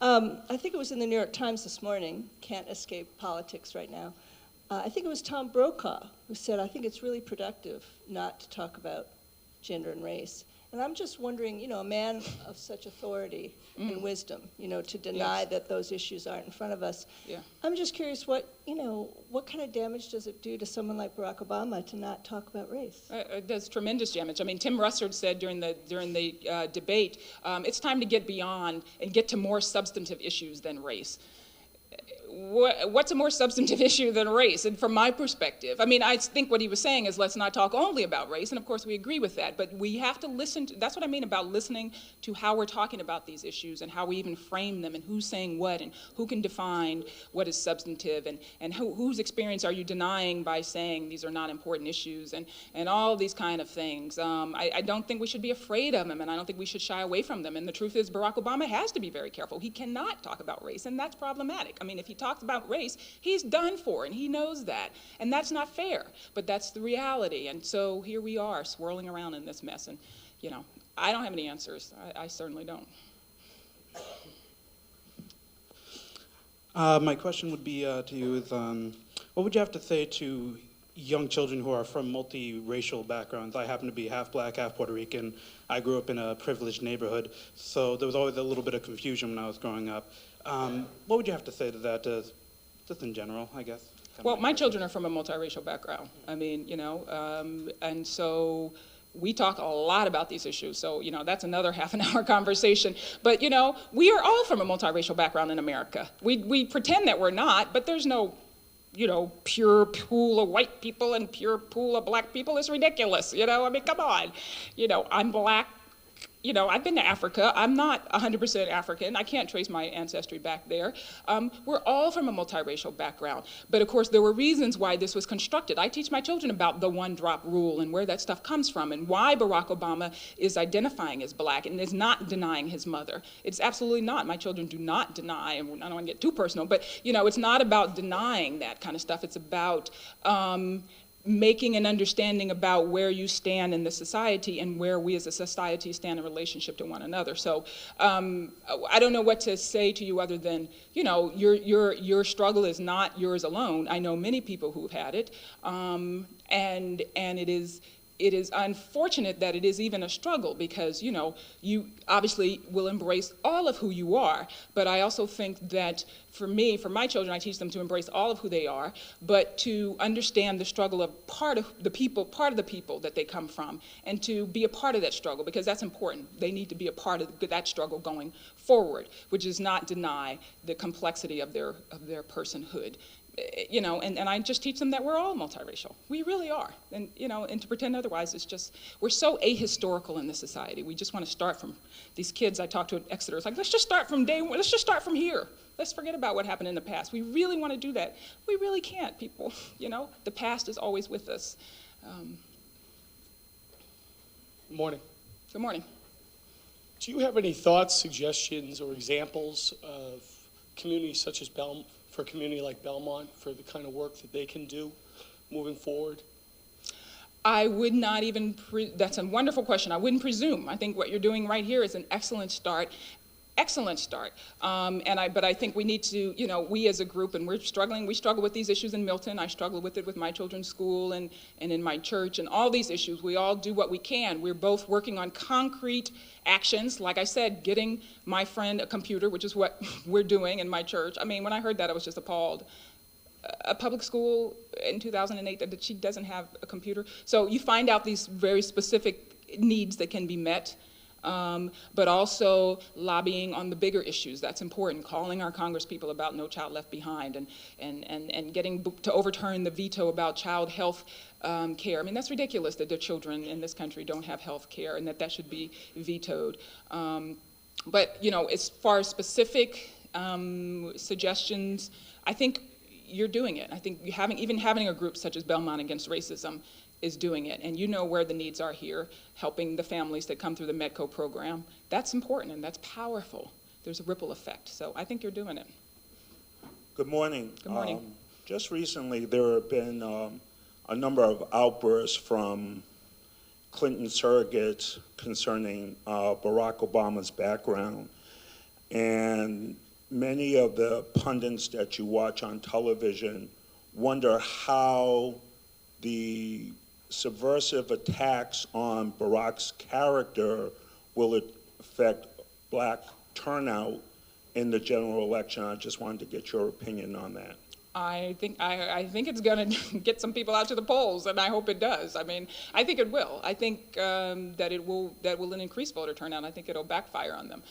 Speaker 4: I think it was in the New York Times this morning, can't escape politics right now. I think it was Tom Brokaw who said, I think it's really productive not to talk about gender and race. And I'm just wondering, a man of such authority and wisdom, to deny that those issues aren't in front of us.
Speaker 2: Yeah.
Speaker 4: I'm just curious what kind of damage does it do to someone like Barack Obama to not talk about race?
Speaker 2: It does tremendous damage. I mean, Tim Russert said during the debate, it's time to get beyond and get to more substantive issues than race. What's a more substantive issue than race? And from my perspective, I mean, I think what he was saying is let's not talk only about race, and of course we agree with that, but we have to listen to, that's what I mean about listening to how we're talking about these issues and how we even frame them and who's saying what and who can define what is substantive and whose experience are you denying by saying these are not important issues and all these kind of things. I don't think we should be afraid of them, and I don't think we should shy away from them, and the truth is Barack Obama has to be very careful. He cannot talk about race, and that's problematic. I mean, if he talks about race, he's done for, and he knows that. And that's not fair, but that's the reality. And so here we are, swirling around in this mess. And, I don't have any answers. I certainly don't.
Speaker 5: My question would be to you is, what would you have to say to young children who are from multiracial backgrounds? I happen to be half black, half Puerto Rican. I grew up in a privileged neighborhood, so there was always a little bit of confusion when I was growing up. What would you have to say to that, just in general, I guess?
Speaker 2: Well, my children are from a multiracial background. I mean, and so we talk a lot about these issues. So, that's another half an hour conversation. But, we are all from a multiracial background in America. We pretend that we're not, but there's no, pure pool of white people and pure pool of black people. It's ridiculous, I mean, come on. I'm black. I've been to Africa. I'm not 100% African. I can't trace my ancestry back there. We're all from a multiracial background. But of course, there were reasons why this was constructed. I teach my children about the one-drop rule and where that stuff comes from and why Barack Obama is identifying as black and is not denying his mother. It's absolutely not. My children do not deny, and I don't want to get too personal, but it's not about denying that kind of stuff. It's about making an understanding about where you stand in the society and where we as a society stand in relationship to one another. So I don't know what to say to you other than, your struggle is not yours alone. I know many people who've had it, and it is it is unfortunate that it is even a struggle because, you obviously will embrace all of who you are. But I also think that for my children, I teach them to embrace all of who they are, but to understand the struggle of part of the people that they come from, and to be a part of that struggle, because that's important. They need to be a part of that struggle going forward, which does not deny the complexity of their personhood. And I just teach them that we're all multiracial. We really are. And, and to pretend otherwise is just, we're so ahistorical in this society. We just want to start from these kids I talked to at Exeter. It's like, let's just start from day one. Let's just start from here. Let's forget about what happened in the past. We really want to do that. We really can't, people. The past is always with us.
Speaker 6: Good morning.
Speaker 2: Good morning.
Speaker 6: Do you have any thoughts, suggestions, or examples of communities such as Belmont, for a community like Belmont, for the kind of work that they can do moving forward?
Speaker 2: I would not even, that's a wonderful question. I wouldn't presume. I think what you're doing right here is an excellent start. Excellent start. But I think we need to, we as a group, and we struggle with these issues in Milton. I struggle with it with my children's school and in my church, and all these issues. We all do what we can. We're both working on concrete actions. Like I said, getting my friend a computer, which is what we're doing in my church. I mean, when I heard that, I was just appalled. A public school in 2008 that she doesn't have a computer. So you find out these very specific needs that can be met. But also lobbying on the bigger issues. That's important. Calling our congresspeople about No Child Left Behind, and getting to overturn the veto about child health care. I mean, that's ridiculous that the children in this country don't have health care, and that should be vetoed. But as far as specific suggestions, I think you're doing it. I think even having a group such as Belmont Against Racism is doing it, and where the needs are here, helping the families that come through the MEDCO program. That's important, and that's powerful. There's a ripple effect, so I think you're doing it.
Speaker 7: Good morning.
Speaker 2: Good morning.
Speaker 7: Just recently, there have been a number of outbursts from Clinton surrogates concerning Barack Obama's background, and many of the pundits that you watch on television wonder how the subversive attacks on Barack's character will affect black turnout in the general election. I just wanted to get your opinion on that.
Speaker 2: I think it's going to get some people out to the polls, and I hope it does. I mean, I think it will. I think that will increase voter turnout. I think it'll backfire on them.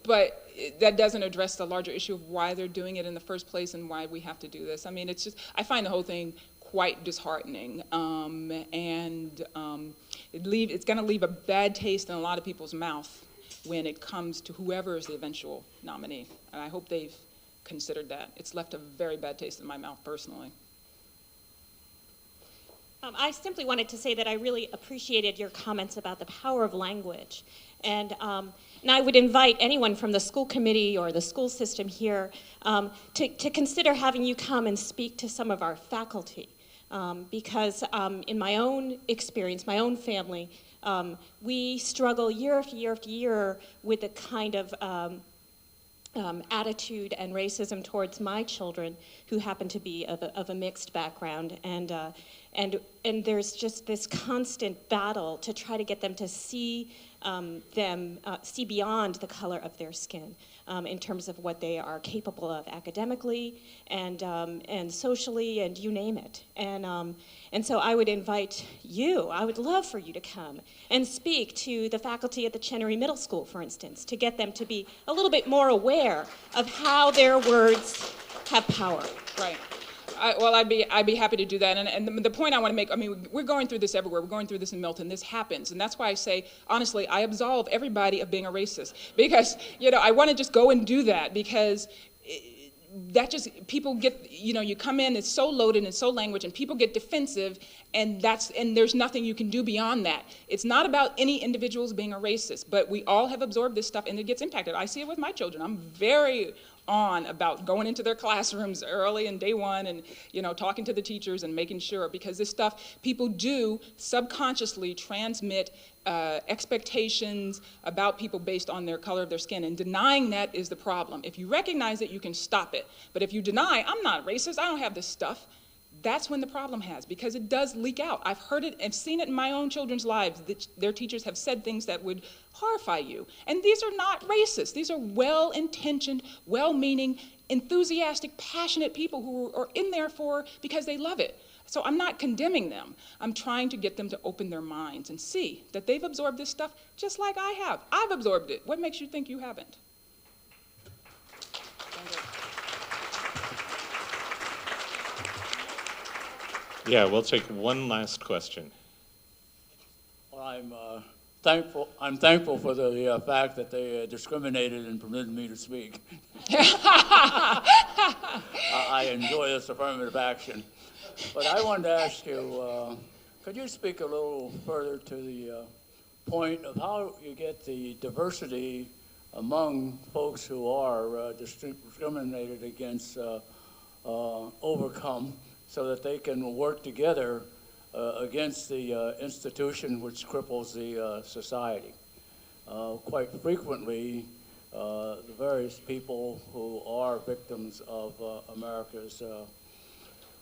Speaker 2: But that doesn't address the larger issue of why they're doing it in the first place and why we have to do this. I mean, I find the whole thing quite disheartening, and it's going to leave a bad taste in a lot of people's mouth when it comes to whoever is the eventual nominee. And I hope they've considered that. It's left a very bad taste in my mouth personally.
Speaker 8: I simply wanted to say that I really appreciated your comments about the power of language. And I would invite anyone from the school committee or the school system here to consider having you come and speak to some of our faculty. Because in my own experience, my own family, we struggle year after year after year with the kind of attitude and racism towards my children who happen to be of a mixed background. And there's just this constant battle to try to get them to see see beyond the color of their skin in terms of what they are capable of academically and socially, and you name it. And so I would invite you, I would love for you to come and speak to the faculty at the Chenery Middle School, for instance, to get them to be a little bit more aware of how their words have power.
Speaker 2: Right. I'd be happy to do that. And the point I want to make, I mean, we're going through this everywhere. We're going through this in Milton. This happens. And that's why I say, honestly, I absolve everybody of being a racist. Because, I want to just go and do that because that just, people get, you come in, it's so loaded and so language, and people get defensive, and there's nothing you can do beyond that. It's not about any individuals being a racist, but we all have absorbed this stuff, and it gets impacted. I see it with my children. I'm very on about going into their classrooms early and day one and talking to the teachers and making sure, because this stuff, people do subconsciously transmit expectations about people based on their color of their skin, and denying that is the problem. If you recognize it, you can stop it. But if you deny, I'm not racist, I don't have this stuff, that's when the problem has, because it does leak out. I've heard it and seen it in my own children's lives, that their teachers have said things that would horrify you. And these are not racist. These are well-intentioned, well-meaning, enthusiastic, passionate people who are in there because they love it. So I'm not condemning them. I'm trying to get them to open their minds and see that they've absorbed this stuff just like I have. I've absorbed it. What makes you think you haven't?
Speaker 1: Yeah, we'll take one last question.
Speaker 9: Well, I'm thankful for the fact that they discriminated and permitted me to speak. I enjoy this affirmative action. But I wanted to ask you, could you speak a little further to the point of how you get the diversity among folks who are discriminated against overcome, so that they can work together against the institution which cripples the society? Quite frequently, the various people who are victims of America's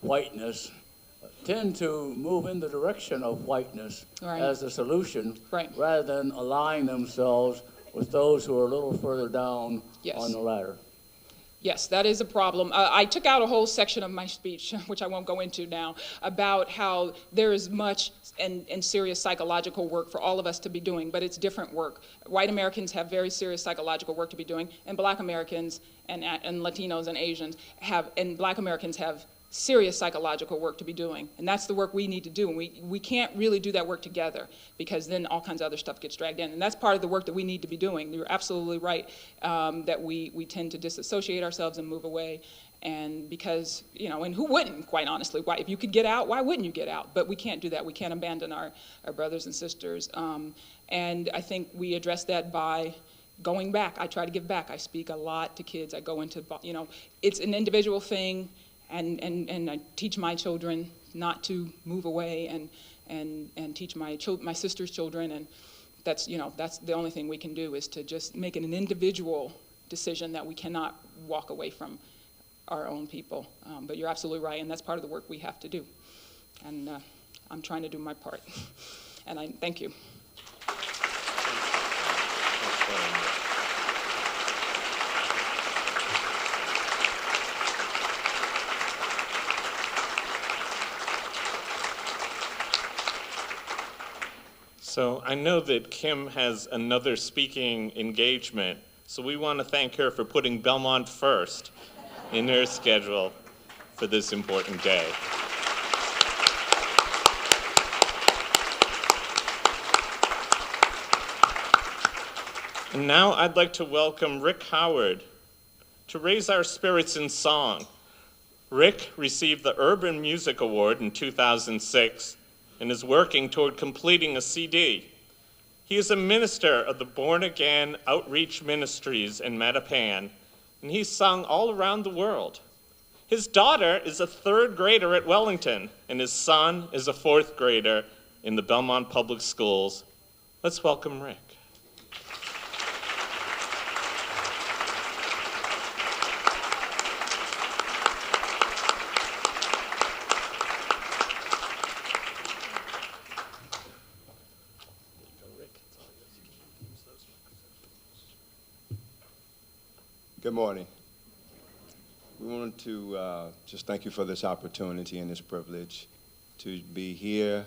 Speaker 9: whiteness tend to move in the direction of whiteness as a solution, rather than aligning themselves with those who are a little further down on the ladder.
Speaker 2: Yes, that is a problem. I took out a whole section of my speech, which I won't go into now, about how there is much and serious psychological work for all of us to be doing, but it's different work. White Americans have very serious psychological work to be doing, and Black Americans and Latinos and Asians and Black Americans have serious psychological work to be doing, and that's the work we need to do. And we can't really do that work together, because then all kinds of other stuff gets dragged in, and that's part of the work that we need to be doing. You're absolutely right, that we tend to disassociate ourselves and move away, and because, and who wouldn't, quite honestly? Why, if you could get out, why wouldn't you get out? But we can't do that. We can't abandon our brothers and sisters, and I think we address that by going back. I try to give back. I speak a lot to kids. I go into, it's an individual thing. And I teach my children not to move away, and teach my sister's children, and that's the only thing we can do, is to just make it an individual decision that we cannot walk away from our own people. But you're absolutely right, and that's part of the work we have to do. And I'm trying to do my part. And I thank you.
Speaker 1: So I know that Kim has another speaking engagement, so we want to thank her for putting Belmont first in her schedule for this important day. And now I'd like to welcome Rick Howard to raise our spirits in song. Rick received the Urban Music Award in 2006 and is working toward completing a CD. He is a minister of the Born Again Outreach Ministries in Mattapan, and he's sung all around the world. His daughter is a 3rd grader at Wellington, and his son is a 4th grader in the Belmont Public Schools. Let's welcome Rick.
Speaker 10: Good morning. We wanted to just thank you for this opportunity and this privilege to be here.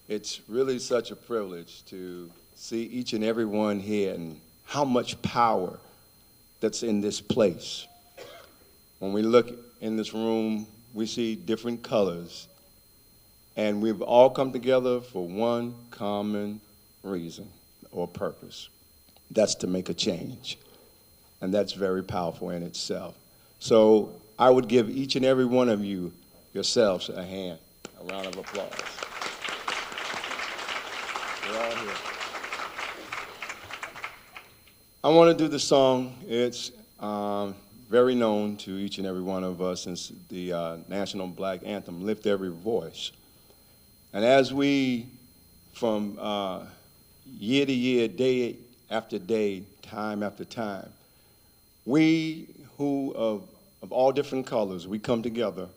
Speaker 10: It's really such a privilege to see each and every one here and how much power that's in this place. When we look in this room, we see different colors, and we've all come together for one common reason or purpose. That's to make a change. And that's very powerful in itself. So I would give each and every one of you yourselves a hand, a round of applause. We're all here. I want to do the song. It's very known to each and every one of us since the National Black Anthem, Lift Every Voice. And as we, from year to year, day after day, time after time, we who of all different colors, we come together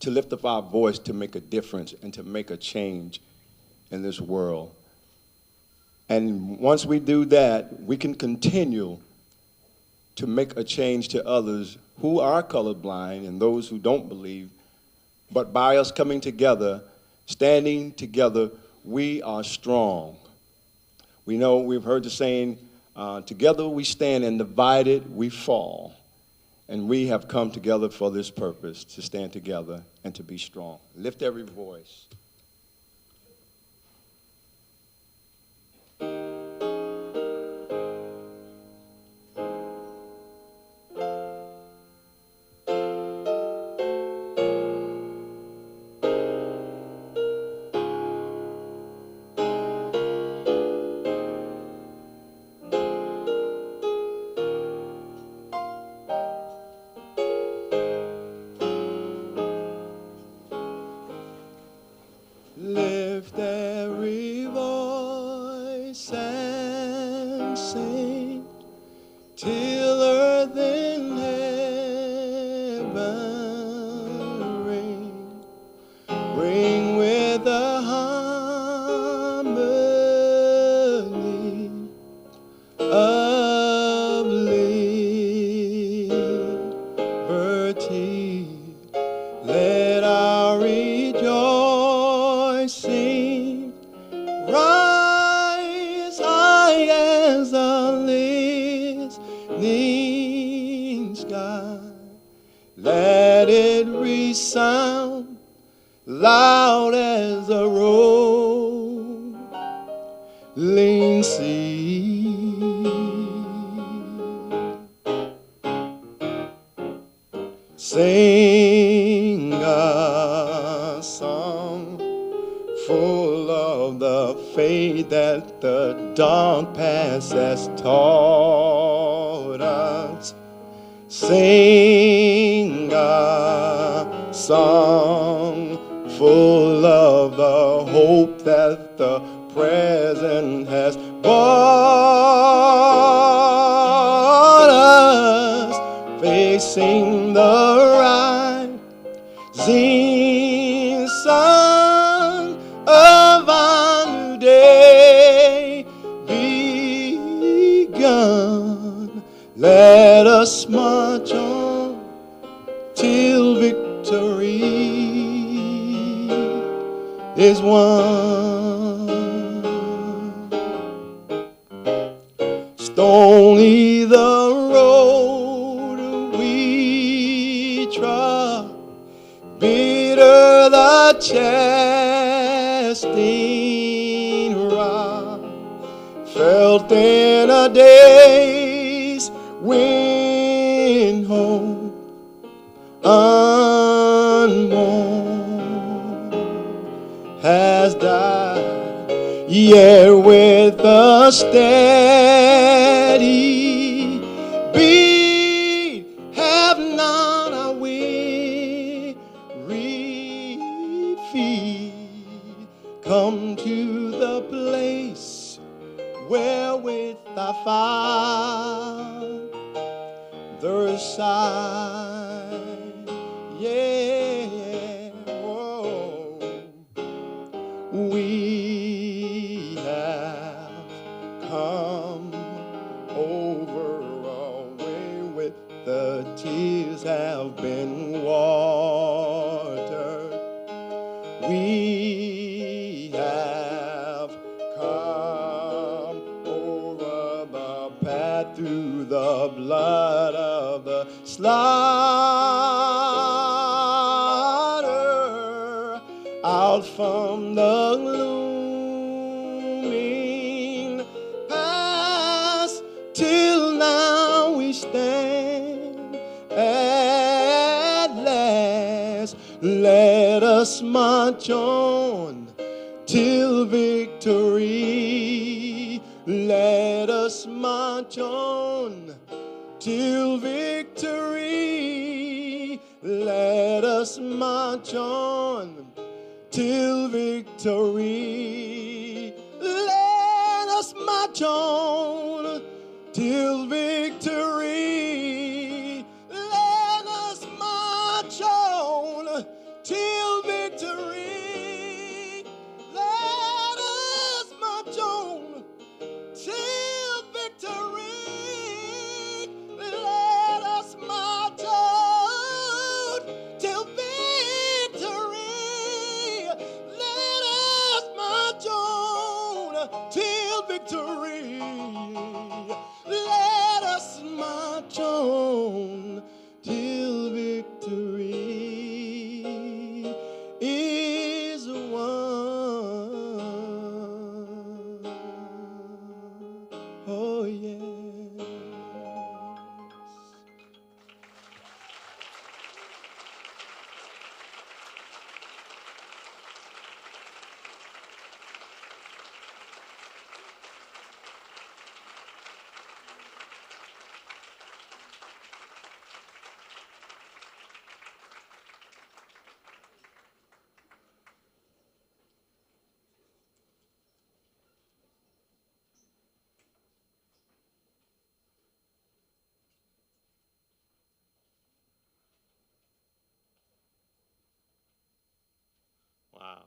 Speaker 10: to lift up our voice to make a difference and to make a change in this world. And once we do that, we can continue to make a change to others who are colorblind and those who don't believe. But by us coming together, standing together, we are strong. We know, we've heard the saying, together we stand and divided we fall. And we have come together for this purpose, to stand together and to be strong. Lift every voice. Lift every voice and sing till earth and heaven ring. Ring with a harmony of liberty. Let our rejoicing rise high as the listening sky. Let it resound loud as the rolling sea. Sing a song full of the faith that the dark past has taught us. Sing a song full of the hope that the present has brought us, facing the rising sun of our new day begun. Let us march on till victory is won. Stony the road we trod, bitter the chastening rod, felt in a day's wind home unborn has died, yet with a steady beat have not a weary feet come to the place wherewith I Father's side. Yeah, whoa. We have come over a way with the tears have been watered. We have come over the path through the blood of the slaughter, out from the glooming past till now we stand at last. Let us march on till victory. Let us march on till victory. Let us march on till victory. Let us march on till victory. Let us march on till
Speaker 11: victory. Let us march on till victory is won. Oh, yes.
Speaker 1: Wow,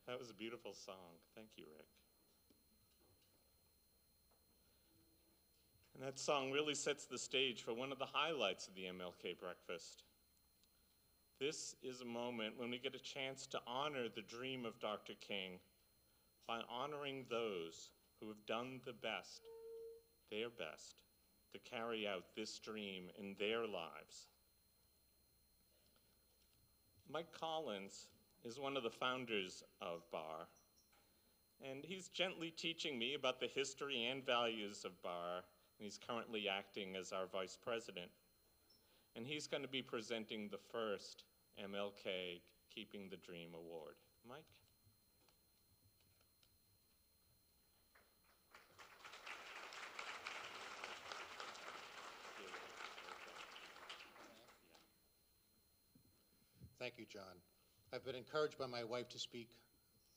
Speaker 1: that was a beautiful song. Thank you, Rick. And that song really sets the stage for one of the highlights of the MLK breakfast. This is a moment when we get a chance to honor the dream of Dr. King by honoring those who have done the best, their best, to carry out this dream in their lives. Mike Collins is one of the founders of BAR, and he's gently teaching me about the history and values of BAR, and he's currently acting as our vice president. And he's going to be presenting the first MLK Keeping the Dream Award. Mike?
Speaker 12: Thank you, John. I've been encouraged by my wife to speak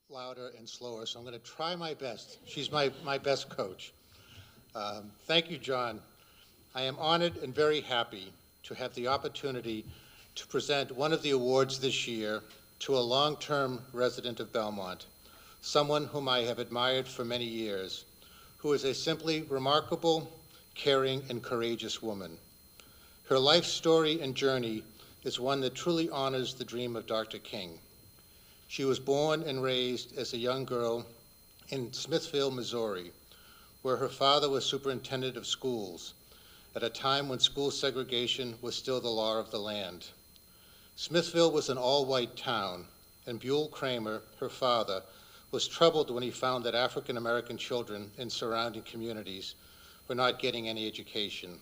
Speaker 12: louder and slower, so I'm going to try my best. She's my best coach. Thank you, John. I am honored and very happy to have the opportunity to present one of the awards this year to a long-term resident of Belmont, someone whom I have admired for many years, who is a simply remarkable, caring, and courageous woman. Her life story and journey is one that truly honors the dream of Dr. King. She was born and raised as a young girl in Smithfield, Missouri, where her father was superintendent of schools at a time when school segregation was still the law of the land. Smithfield was an all-white town, and Buell Kramer, her father, was troubled when he found that African-American children in surrounding communities were not getting any education.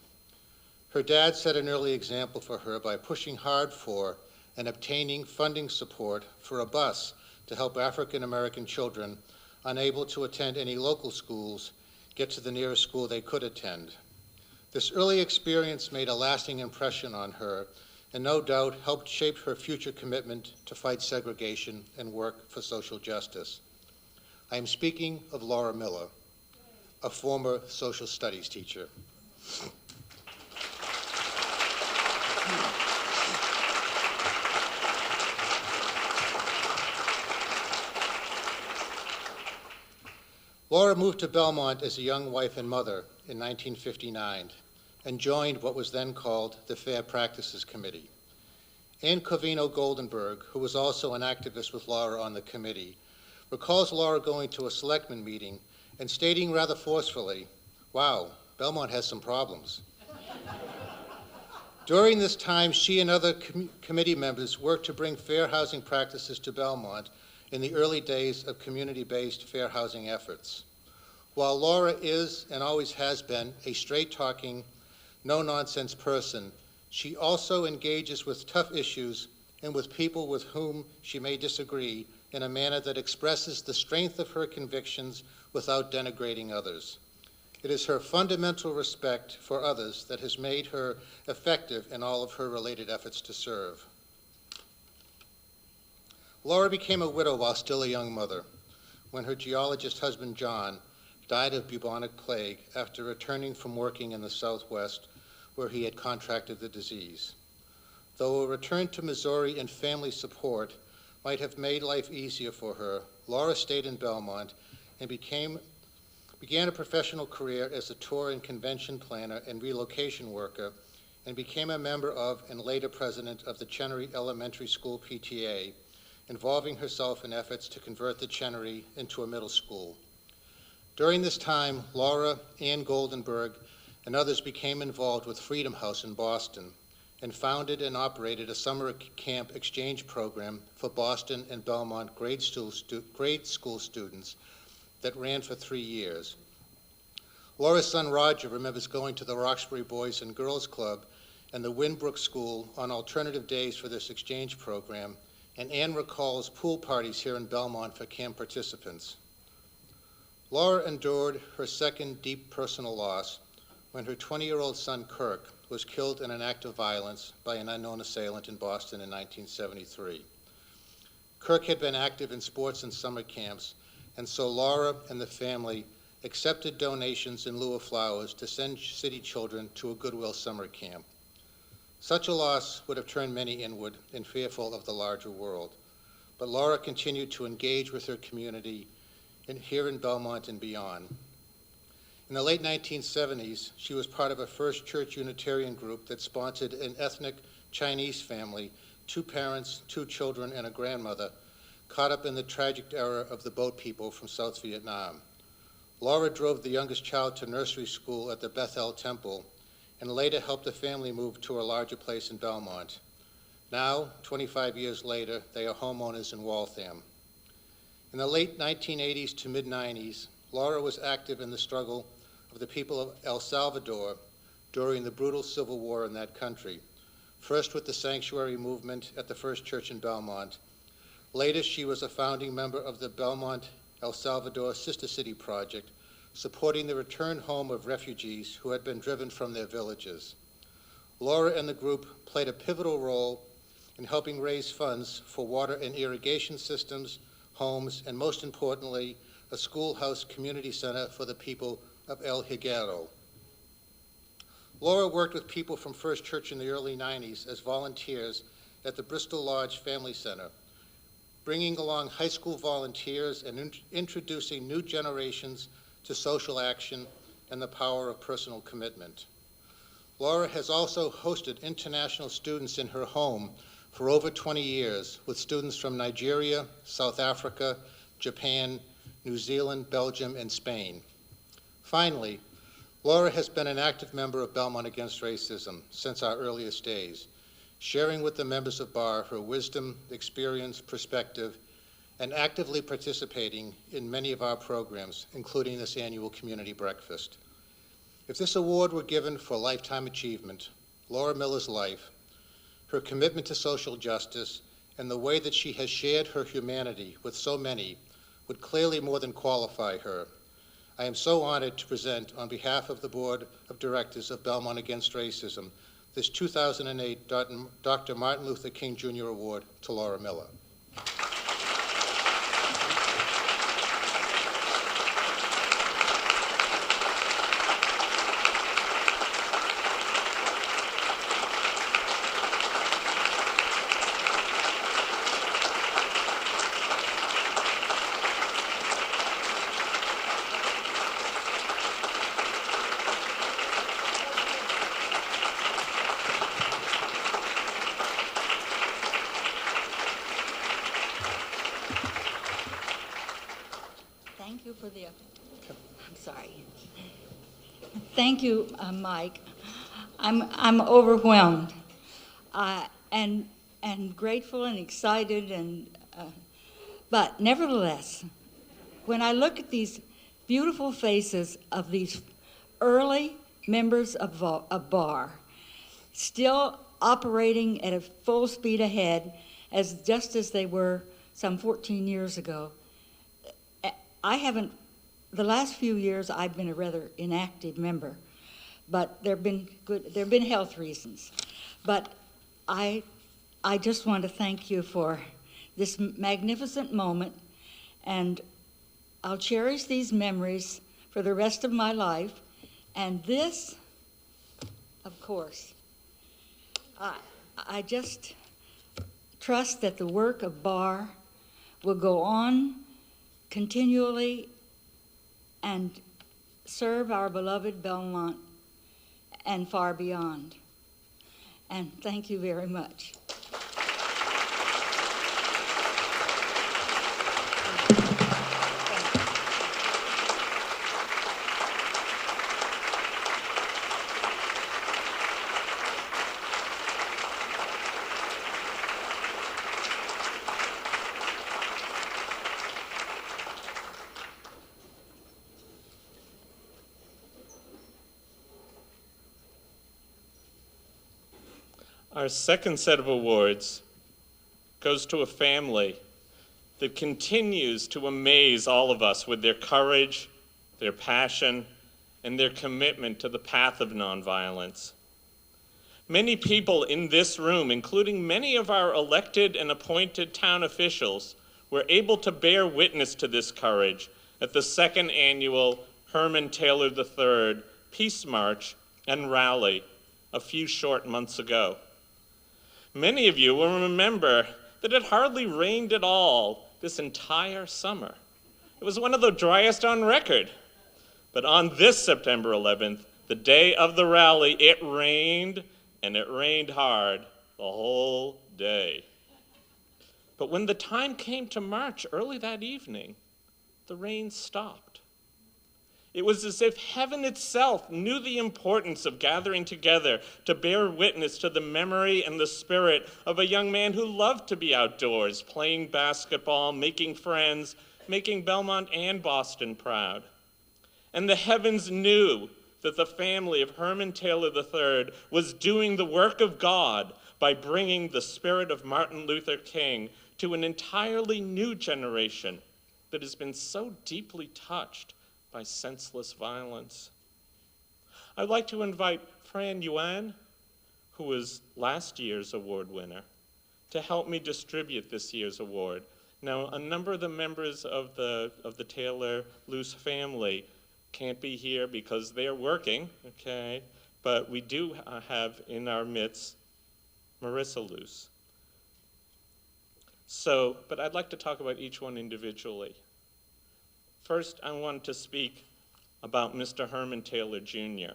Speaker 12: Her dad set an early example for her by pushing hard for and obtaining funding support for a bus to help African-American children unable to attend any local schools get to the nearest school they could attend. This early experience made a lasting impression on her and no doubt helped shape her future commitment to fight segregation and work for social justice. I am speaking of Laura Miller, a former social studies teacher. Laura moved to Belmont as a young wife and mother in 1959 and joined what was then called the Fair Practices Committee. Ann Covino Goldenberg, who was also an activist with Laura on the committee, recalls Laura going to a selectman meeting and stating rather forcefully, "Wow, Belmont has some problems." During this time, she and other committee members worked to bring fair housing practices to Belmont in the early days of community-based fair housing efforts. While Laura is and always has been a straight-talking, no-nonsense person, she also engages with tough issues and with people with whom she may disagree in a manner that expresses the strength of her convictions without denigrating others. It is her fundamental respect for others that has made her effective in all of her related efforts to serve. Laura became a widow while still a young mother, when her geologist husband, John, died of bubonic plague after returning from working in the Southwest, where he had contracted the disease. Though a return to Missouri and family support might have made life easier for her, Laura stayed in Belmont and began a professional career as a tour and convention planner and relocation worker, and became a member of and later president of the Chenery Elementary School PTA, involving herself in efforts to convert the Chenery into a middle school. During this time, Laura, Ann Goldenberg, and others became involved with Freedom House in Boston and founded and operated a summer camp exchange program for Boston and Belmont grade school students that ran for 3 years. Laura's son Roger remembers going to the Roxbury Boys and Girls Club and the Winbrook School on alternative days for this exchange program, and Ann recalls pool parties here in Belmont for camp participants. Laura endured her second deep personal loss when her 20-year-old son Kirk was killed in an act of violence by an unknown assailant in Boston in 1973. Kirk had been active in sports and summer camps, and so Laura and the family accepted donations in lieu of flowers to send city children to a Goodwill summer camp. Such a loss would have turned many inward and fearful of the larger world, but Laura continued to engage with her community here in Belmont and beyond. In the late 1970s, she was part of a First Church Unitarian group that sponsored an ethnic Chinese family, 2 parents, 2 children, and a grandmother, caught up in the tragic era of the boat people from South Vietnam. Laura drove the youngest child to nursery school at the Bethel Temple and later helped the family move to a larger place in Belmont. Now, 25 years later, they are homeowners in Waltham. In the late 1980s to mid-90s, Laura was active in the struggle of the people of El Salvador during the brutal civil war in that country, first with the sanctuary movement at the First Church in Belmont. Later, she was a founding member of the Belmont El Salvador Sister City Project, supporting the return home of refugees who had been driven from their villages. Laura and the group played a pivotal role in helping raise funds for water and irrigation systems, homes, and most importantly, a schoolhouse community center for the people of El Higuero. Laura worked with people from First Church in the early 90s as volunteers at the Bristol Lodge Family Center, bringing along high school volunteers and introducing new generations to social action and the power of personal commitment. Laura has also hosted international students in her home for over 20 years with students from Nigeria, South Africa, Japan, New Zealand, Belgium, and Spain. Finally, Laura has been an active member of Belmont Against Racism since our earliest days, sharing with the members of BAR her wisdom, experience, perspective, and actively participating in many of our programs, including this annual community breakfast. If this award were given for lifetime achievement, Laura Miller's life, her commitment to social justice, and the way that she has shared her humanity with so many would clearly more than qualify her. I am so honored to present, on behalf of the Board of Directors of Belmont Against Racism, this 2008 Dr. Martin Luther King Jr. Award to Laura Miller.
Speaker 13: Thank you for the, I'm sorry. Thank you, Mike. I'm overwhelmed and grateful and excited, but nevertheless, when I look at these beautiful faces of these early members of BAR, still operating at a full speed ahead, just as they were some 14 years ago, the last few years I've been a rather inactive member, but there have been health reasons. But I just want to thank you for this magnificent moment, and I'll cherish these memories for the rest of my life. And this, of course, I just trust that the work of BAR will go on continually and serve our beloved Belmont and far beyond. And thank you very much.
Speaker 1: Our second set of awards goes to a family that continues to amaze all of us with their courage, their passion, and their commitment to the path of nonviolence. Many people in this room, including many of our elected and appointed town officials, were able to bear witness to this courage at the second annual Herman Taylor III Peace March and Rally a few short months ago. Many of you will remember that it hardly rained at all this entire summer. It was one of the driest on record. But on this September 11th, the day of the rally, it rained, and it rained hard the whole day. But when the time came to march early that evening, the rain stopped. It was as if heaven itself knew the importance of gathering together to bear witness to the memory and the spirit of a young man who loved to be outdoors, playing basketball, making friends, making Belmont and Boston proud. And the heavens knew that the family of Herman Taylor III was doing the work of God by bringing the spirit of Martin Luther King to an entirely new generation that has been so deeply touched by senseless violence. I'd like to invite Fran Yuan, who was last year's award winner, to help me distribute this year's award. Now, a number of the members of the Taylor Luce family can't be here because they're working, okay? But we do have in our midst Marissa Luce. But I'd like to talk about each one individually. First, I want to speak about Mr. Herman Taylor Jr.,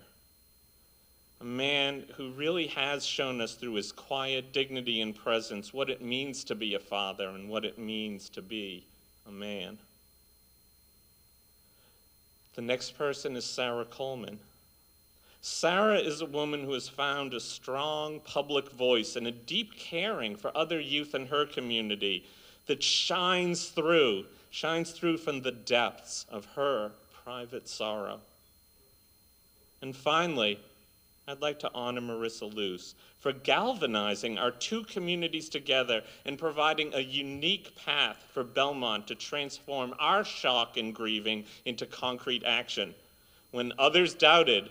Speaker 1: a man who really has shown us through his quiet dignity and presence what it means to be a father and what it means to be a man. The next person is Sarah Coleman. Sarah is a woman who has found a strong public voice and a deep caring for other youth in her community that shines through from the depths of her private sorrow. And finally, I'd like to honor Marissa Luce for galvanizing our two communities together and providing a unique path for Belmont to transform our shock and grieving into concrete action. When others doubted,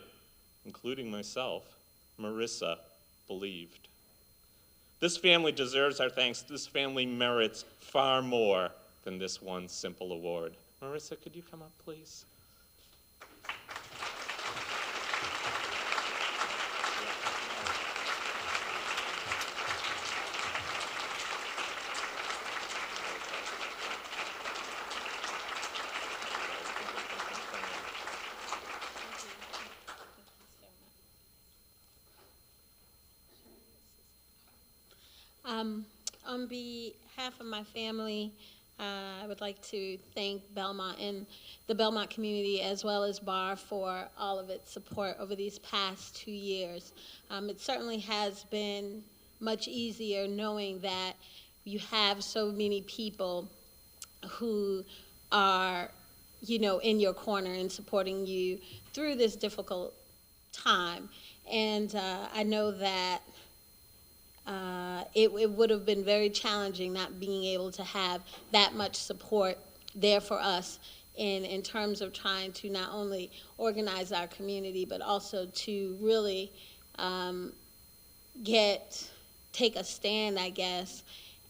Speaker 1: including myself, Marissa believed. This family deserves our thanks. This family merits far more than this one simple award. Marissa, could you come up, please?
Speaker 14: On behalf of my family, I would like to thank Belmont and the Belmont community as well as BAR for all of its support over these past 2 years. It certainly has been much easier knowing that you have so many people who are, in your corner and supporting you through this difficult time. And I know that it would have been very challenging not being able to have that much support there for us in terms of trying to not only organize our community, but also to really take a stand, I guess,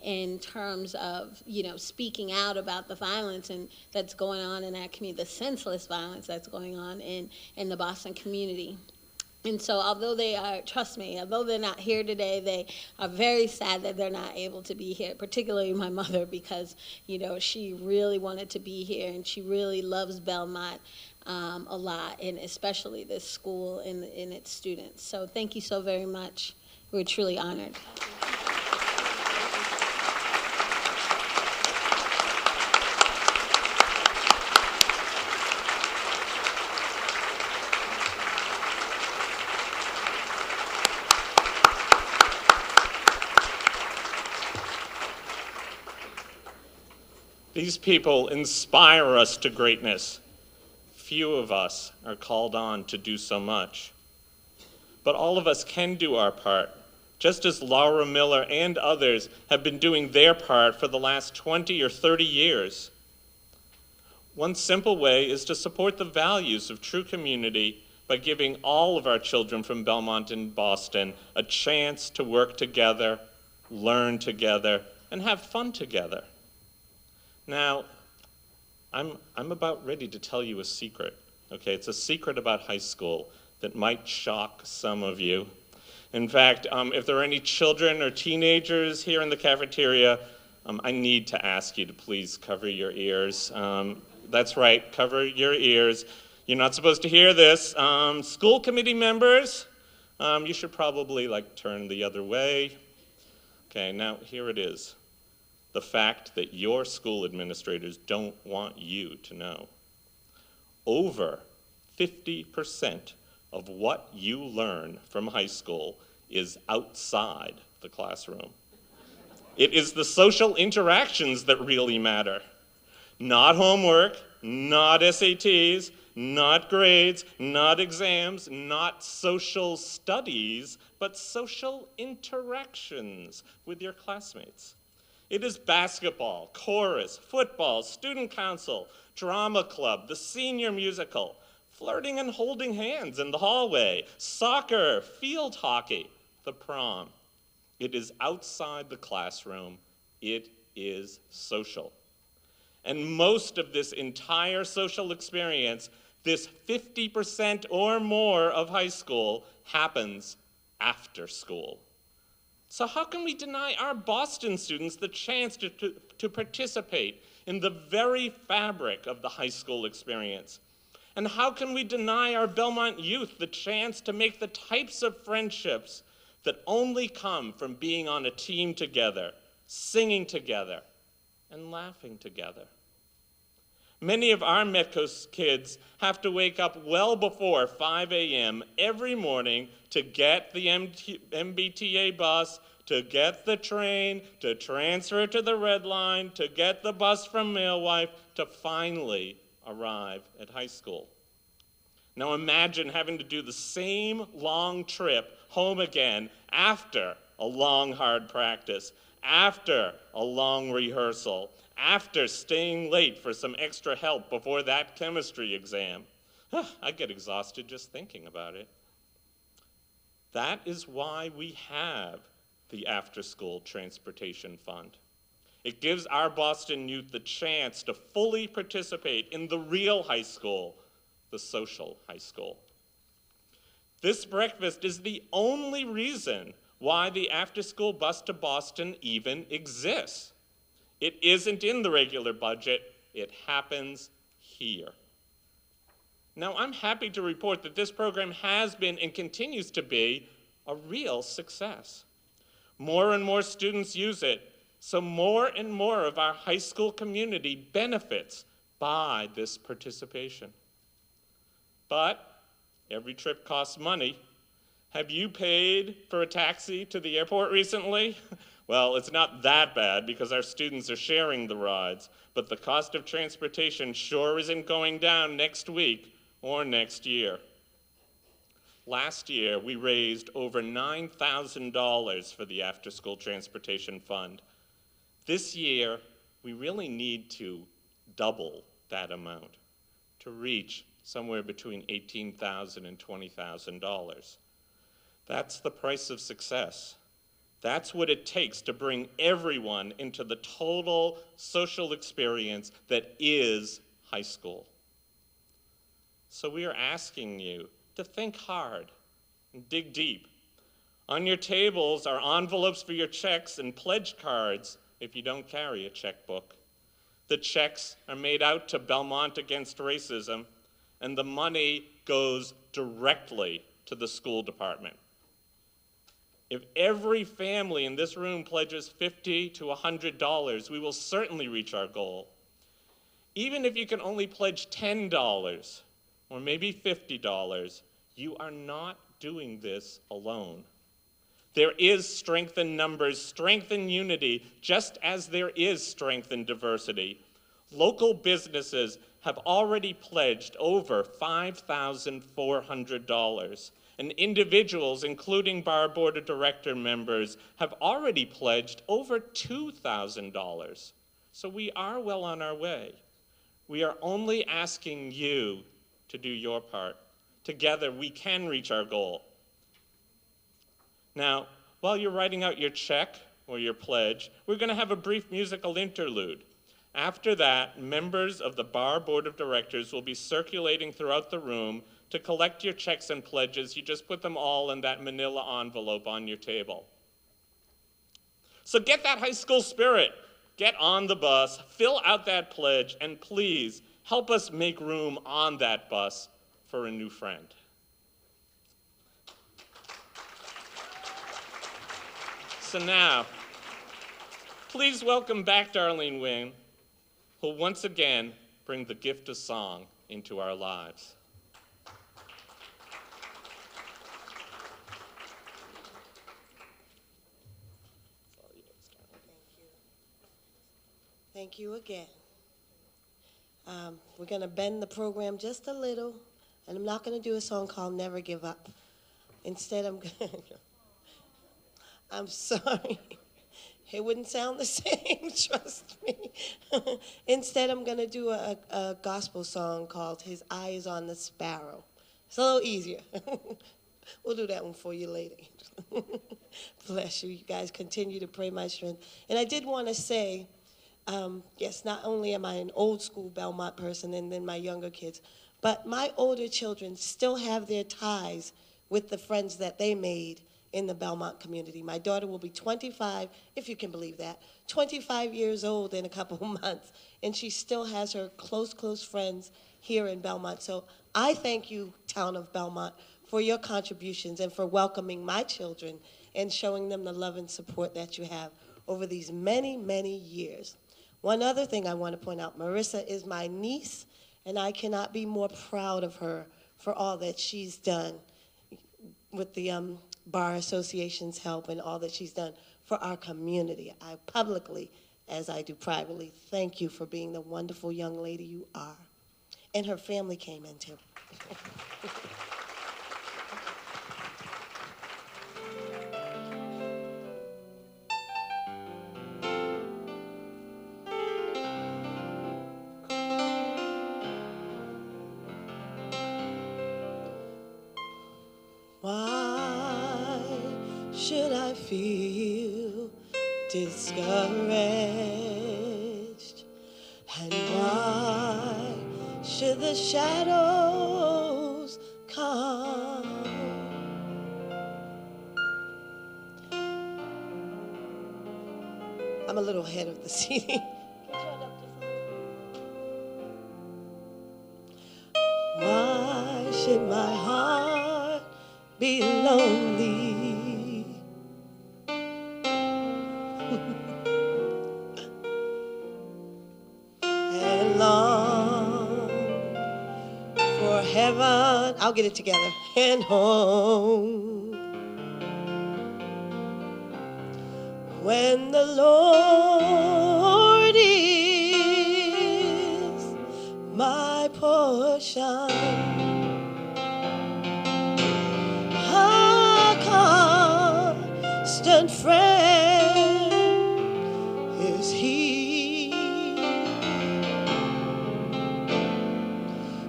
Speaker 14: in terms of, speaking out about the violence that's going on in our community, the senseless violence that's going on in the Boston community. And so although although they're not here today, they are very sad that they're not able to be here, particularly my mother, because, she really wanted to be here and she really loves Belmont a lot, and especially this school and its students. So thank you so very much. We're truly honored.
Speaker 1: These people inspire us to greatness. Few of us are called on to do so much. But all of us can do our part just as Laura Miller and others have been doing their part for the last 20 or 30 years. One simple way is to support the values of true community by giving all of our children from Belmont and Boston a chance to work together, learn together, and have fun together. Now, I'm about ready to tell you a secret. Okay, it's a secret about high school that might shock some of you. In fact, if there are any children or teenagers here in the cafeteria, I need to ask you to please cover your ears. That's right, cover your ears. You're not supposed to hear this. School committee members, you should probably turn the other way. Okay, now here it is. The fact that your school administrators don't want you to know. Over 50% of what you learn from high school is outside the classroom. It is the social interactions that really matter. Not homework, not SATs, not grades, not exams, not social studies, but social interactions with your classmates. It is basketball, chorus, football, student council, drama club, the senior musical, flirting and holding hands in the hallway, soccer, field hockey, the prom. It is outside the classroom. It is social. And most of this entire social experience, this 50% or more of high school, happens after school. So how can we deny our Boston students the chance to participate in the very fabric of the high school experience? And how can we deny our Belmont youth the chance to make the types of friendships that only come from being on a team together, singing together, and laughing together? Many of our Metcoast kids have to wake up well before 5 a.m. every morning to get the MBTA bus, to get the train, to transfer to the Red Line, to get the bus from Alewife, to finally arrive at high school. Now imagine having to do the same long trip home again after a long, hard practice, after a long rehearsal, after staying late for some extra help before that chemistry exam. I get exhausted just thinking about it. That is why we have the after-school transportation fund. It gives our Boston youth the chance to fully participate in the real high school, the social high school. This breakfast is the only reason why the after-school bus to Boston even exists. It isn't in the regular budget, it happens here. Now, I'm happy to report that this program has been and continues to be a real success. More and more students use it, so more and more of our high school community benefits by this participation. But every trip costs money. Have you paid for a taxi to the airport recently? Well, it's not that bad because our students are sharing the rides, but the cost of transportation sure isn't going down next week or next year. Last year, we raised over $9,000 for the after-school transportation fund. This year, we really need to double that amount to reach somewhere between $18,000 and $20,000. That's the price of success. That's what it takes to bring everyone into the total social experience that is high school. So we are asking you to think hard and dig deep. On your tables are envelopes for your checks and pledge cards if you don't carry a checkbook. The checks are made out to Belmont Against Racism, and the money goes directly to the school department. If every family in this room pledges $50 to $100, we will certainly reach our goal. Even if you can only pledge $10 or maybe $50, you are not doing this alone. There is strength in numbers, strength in unity, just as there is strength in diversity. Local businesses have already pledged over $5,400, And individuals, including bar board of director members, have already pledged over $2,000. So we are well on our way. We are only asking you to do your part. Together, we can reach our goal. Now, while you're writing out your check or your pledge, we're going to have a brief musical interlude. After that, members of the bar board of directors will be circulating throughout the room to collect your checks and pledges. You just put them all in that manila envelope on your table. So get that high school spirit. Get on the bus, fill out that pledge, and please help us make room on that bus for a new friend. So now, please welcome back Darlene Wynn, who will once again bring the gift of song into our lives.
Speaker 15: Thank you again. We're going to bend the program just a little, and I'm not going to do a song called Never Give Up. Instead, I'm sorry. It wouldn't sound the same, trust me. Instead, I'm going to do a gospel song called His Eye is on the Sparrow. It's a little easier. We'll do that one for you later. Bless you. You guys continue to pray my strength. And I did want to say, yes, not only am I an old school Belmont person and then my younger kids, but my older children still have their ties with the friends that they made in the Belmont community. My daughter will be 25, if you can believe that, 25 years old in a couple of months, and she still has her close friends here in Belmont. So I thank you, town of Belmont, for your contributions and for welcoming my children and showing them the love and support that you have over these many, many years. One other thing I want to point out, Marissa is my niece, and I cannot be more proud of her for all that she's done with the Bar Association's help and all that she's done for our community. I publicly, as I do privately, thank you for being the wonderful young lady you are. And her family came in too. Why should I feel discouraged? And why should the shadows come? I'm a little ahead of the CD. Why should my heart be lonely? And long for heaven, I'll get it together, and home. When the Lord is my portion, constant friend is He.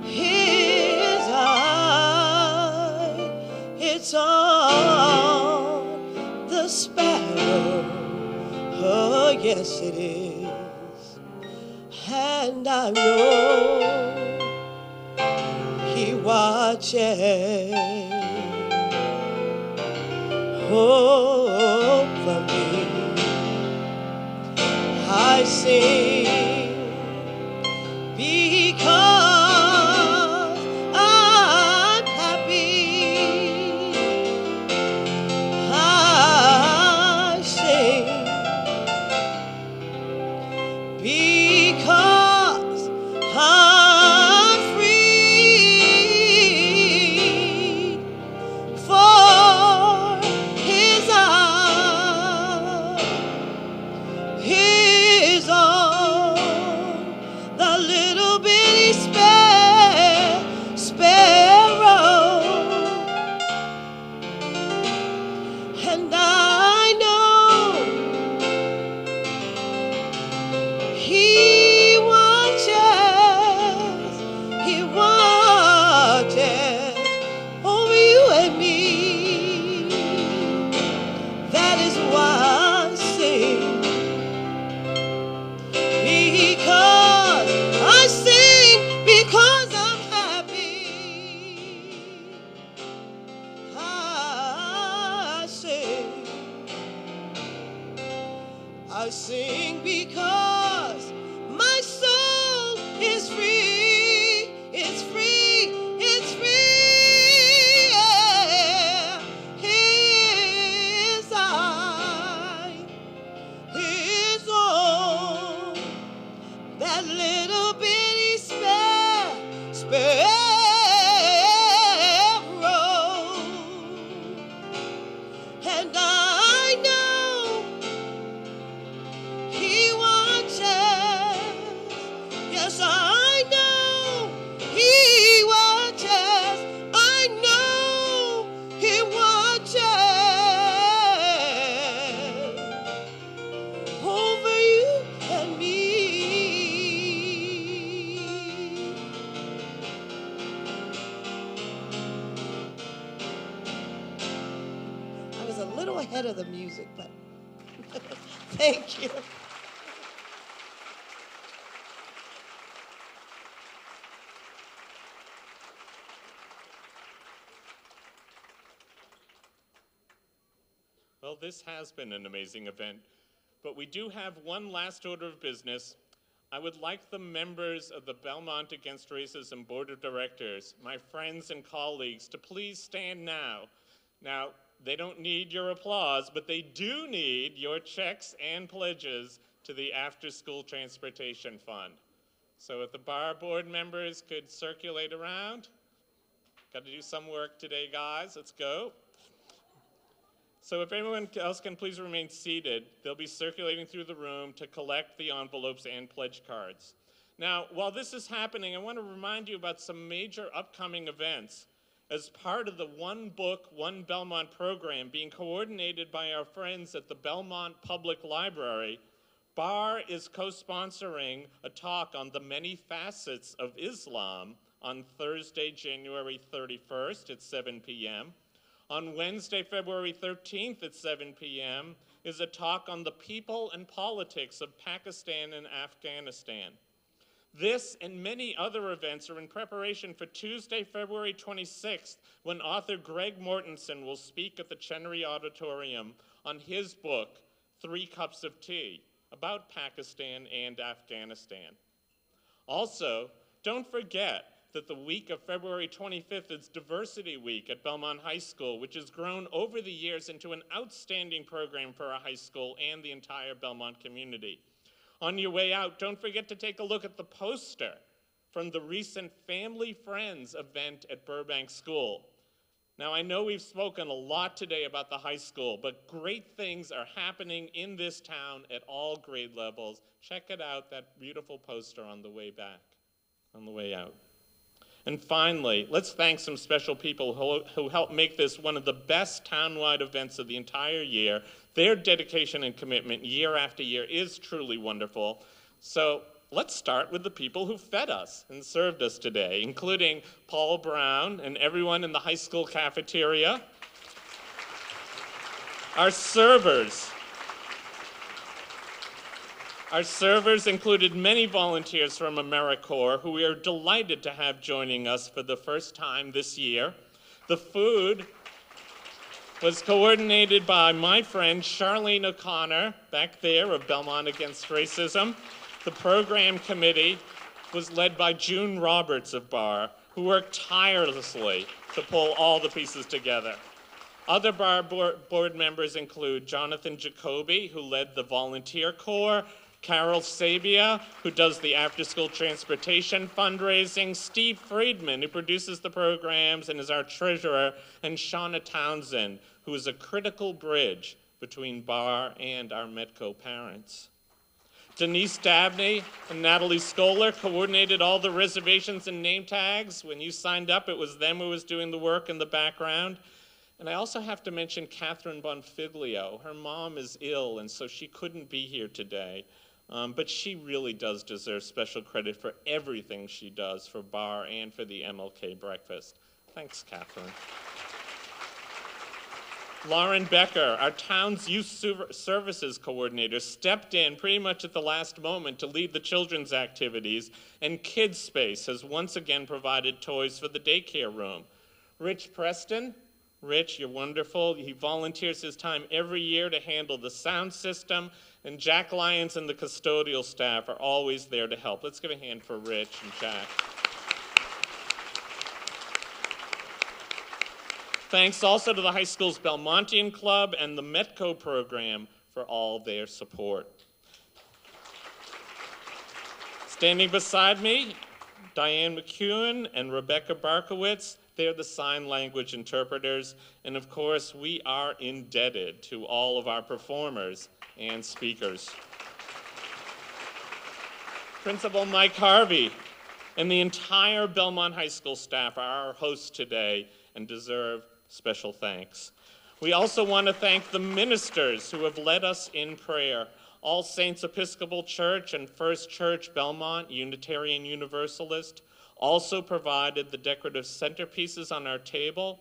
Speaker 15: His eye, it's on the sparrow. Oh, yes, it is. And I know He watches over me. I sing because I'm happy. I sing because I'm free. For His eye is on
Speaker 11: I sing because my soul is free. It's free. It's free. Yeah. His I, his own. That little bitty sparrow. And I know he watches. Yes, I know he watches. I know he watches over you and me. I was a little ahead of the music, but thank you.
Speaker 1: Well, this has been an amazing event, but we do have one last order of business. I would like the members of the Belmont Against Racism Board of Directors, my friends and colleagues, to please stand now. Now, they don't need your applause, but they do need your checks and pledges to the After School Transportation Fund. So if the bar board members could circulate around. Got to do some work today, guys. Let's go. So if everyone else can please remain seated, they'll be circulating through the room to collect the envelopes and pledge cards. Now, while this is happening, I want to remind you about some major upcoming events. As part of the One Book, One Belmont program being coordinated by our friends at the Belmont Public Library, BAR is co-sponsoring a talk on the many facets of Islam on Thursday, January 31st at 7 p.m. On Wednesday, February 13th at 7 p.m. is a talk on the people and politics of Pakistan and Afghanistan. This and many other events are in preparation for Tuesday, February 26th, when author Greg Mortensen will speak at the Chenery Auditorium on his book, 3 Cups of Tea, about Pakistan and Afghanistan. Also, don't forget that the week of February 25th is Diversity Week at Belmont High School, which has grown over the years into an outstanding program for our high school and the entire Belmont community. On your way out, don't forget to take a look at the poster from the recent Family Friends event at Burbank School. Now, I know we've spoken a lot today about the high school, but great things are happening in this town at all grade levels. Check it out, that beautiful poster on the way back, on the way out. And finally, let's thank some special people who helped make this one of the best townwide events of the entire year. Their dedication and commitment year after year is truly wonderful. So let's start with the people who fed us and served us today, including Paul Brown and everyone in the high school cafeteria, our servers. Our servers included many volunteers from AmeriCorps who we are delighted to have joining us for the first time this year. The food was coordinated by my friend Charlene O'Connor, back there, of Belmont Against Racism. The program committee was led by June Roberts of BAR, who worked tirelessly to pull all the pieces together. Other BAR board members include Jonathan Jacoby, who led the volunteer corps, Carol Sabia, who does the after-school transportation fundraising, Steve Friedman, who produces the programs and is our treasurer, and Shauna Townsend, who is a critical bridge between BAR and our Medco parents. Denise Dabney and Natalie Scholar coordinated all the reservations and name tags. When you signed up, it was them who was doing the work in the background. And I also have to mention Catherine Bonfiglio. Her mom is ill, and so she couldn't be here today. But she really does deserve special credit for everything she does for BAR and for the MLK breakfast. Thanks, Catherine. Lauren Becker, our town's youth services coordinator, stepped in pretty much at the last moment to lead the children's activities, and Kids Space has once again provided toys for the daycare room. Rich Preston Rich, you're wonderful. He volunteers his time every year to handle the sound system, and Jack Lyons and the custodial staff are always there to help. Let's give a hand for Rich and Jack. Thanks also to the high school's Belmontian Club and the Metco program for all their support. Standing beside me, Diane McEwen and Rebecca Barkowitz. They're the sign language interpreters. And of course, we are indebted to all of our performers and speakers. Principal Mike Harvey and the entire Belmont High School staff are our hosts today and deserve special thanks. We also want to thank the ministers who have led us in prayer. All Saints Episcopal Church and First Church Belmont, Unitarian Universalist, also provided the decorative centerpieces on our table.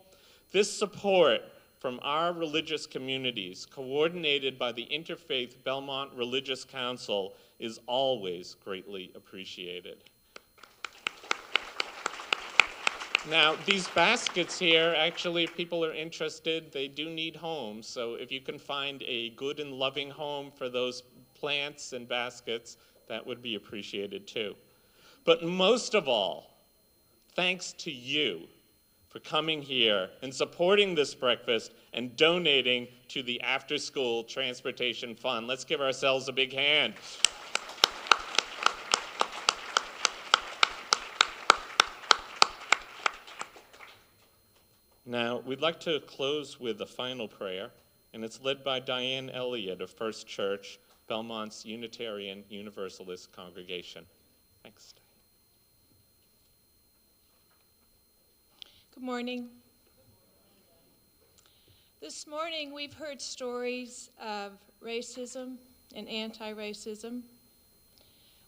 Speaker 1: This support from our religious communities, coordinated by the Interfaith Belmont Religious Council, is always greatly appreciated. Now, these baskets here, actually, if people are interested, they do need homes. So if you can find a good and loving home for those plants and baskets, that would be appreciated too. But most of all, thanks to you for coming here and supporting this breakfast and donating to the after-school transportation fund. Let's give ourselves a big hand. Now, we'd like to close with a final prayer, and it's led by Diane Elliott of First Church, Belmont's Unitarian Universalist congregation. Thanks.
Speaker 16: Good morning. This morning, we've heard stories of racism and anti-racism.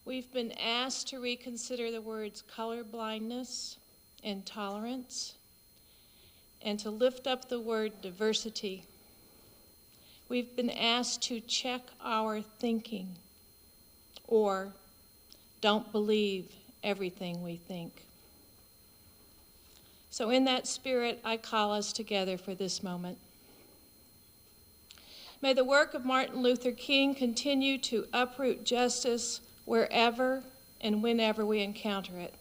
Speaker 16: We've been asked to reconsider the words colorblindness and tolerance, and to lift up the word diversity. We've been asked to check our thinking, or don't believe everything we think. So in that spirit, I call us together for this moment. May the work of Martin Luther King continue to uproot justice wherever and whenever we encounter it.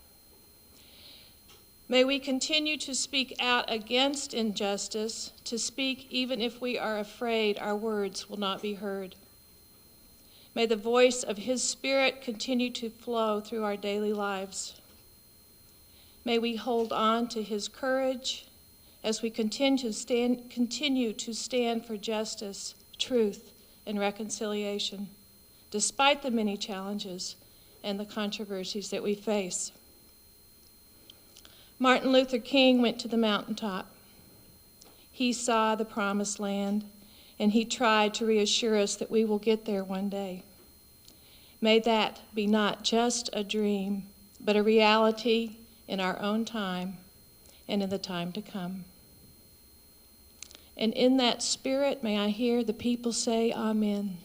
Speaker 16: May we continue to speak out against injustice, to speak even if we are afraid our words will not be heard. May the voice of His Spirit continue to flow through our daily lives. May we hold on to His courage as we continue to stand for justice, truth, and reconciliation, despite the many challenges and the controversies that we face. Martin Luther King went to the mountaintop. He saw the promised land, and he tried to reassure us that we will get there one day. May that be not just a dream, but a reality in our own time and in the time to come. And in that spirit, may I hear the people say, Amen.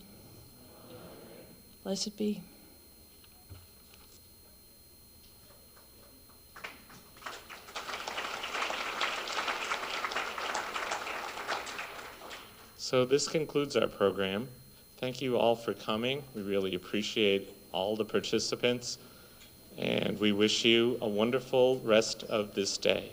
Speaker 16: Blessed be.
Speaker 1: So this concludes our program. Thank you all for coming. We really appreciate all the participants, and we wish you a wonderful rest of this day.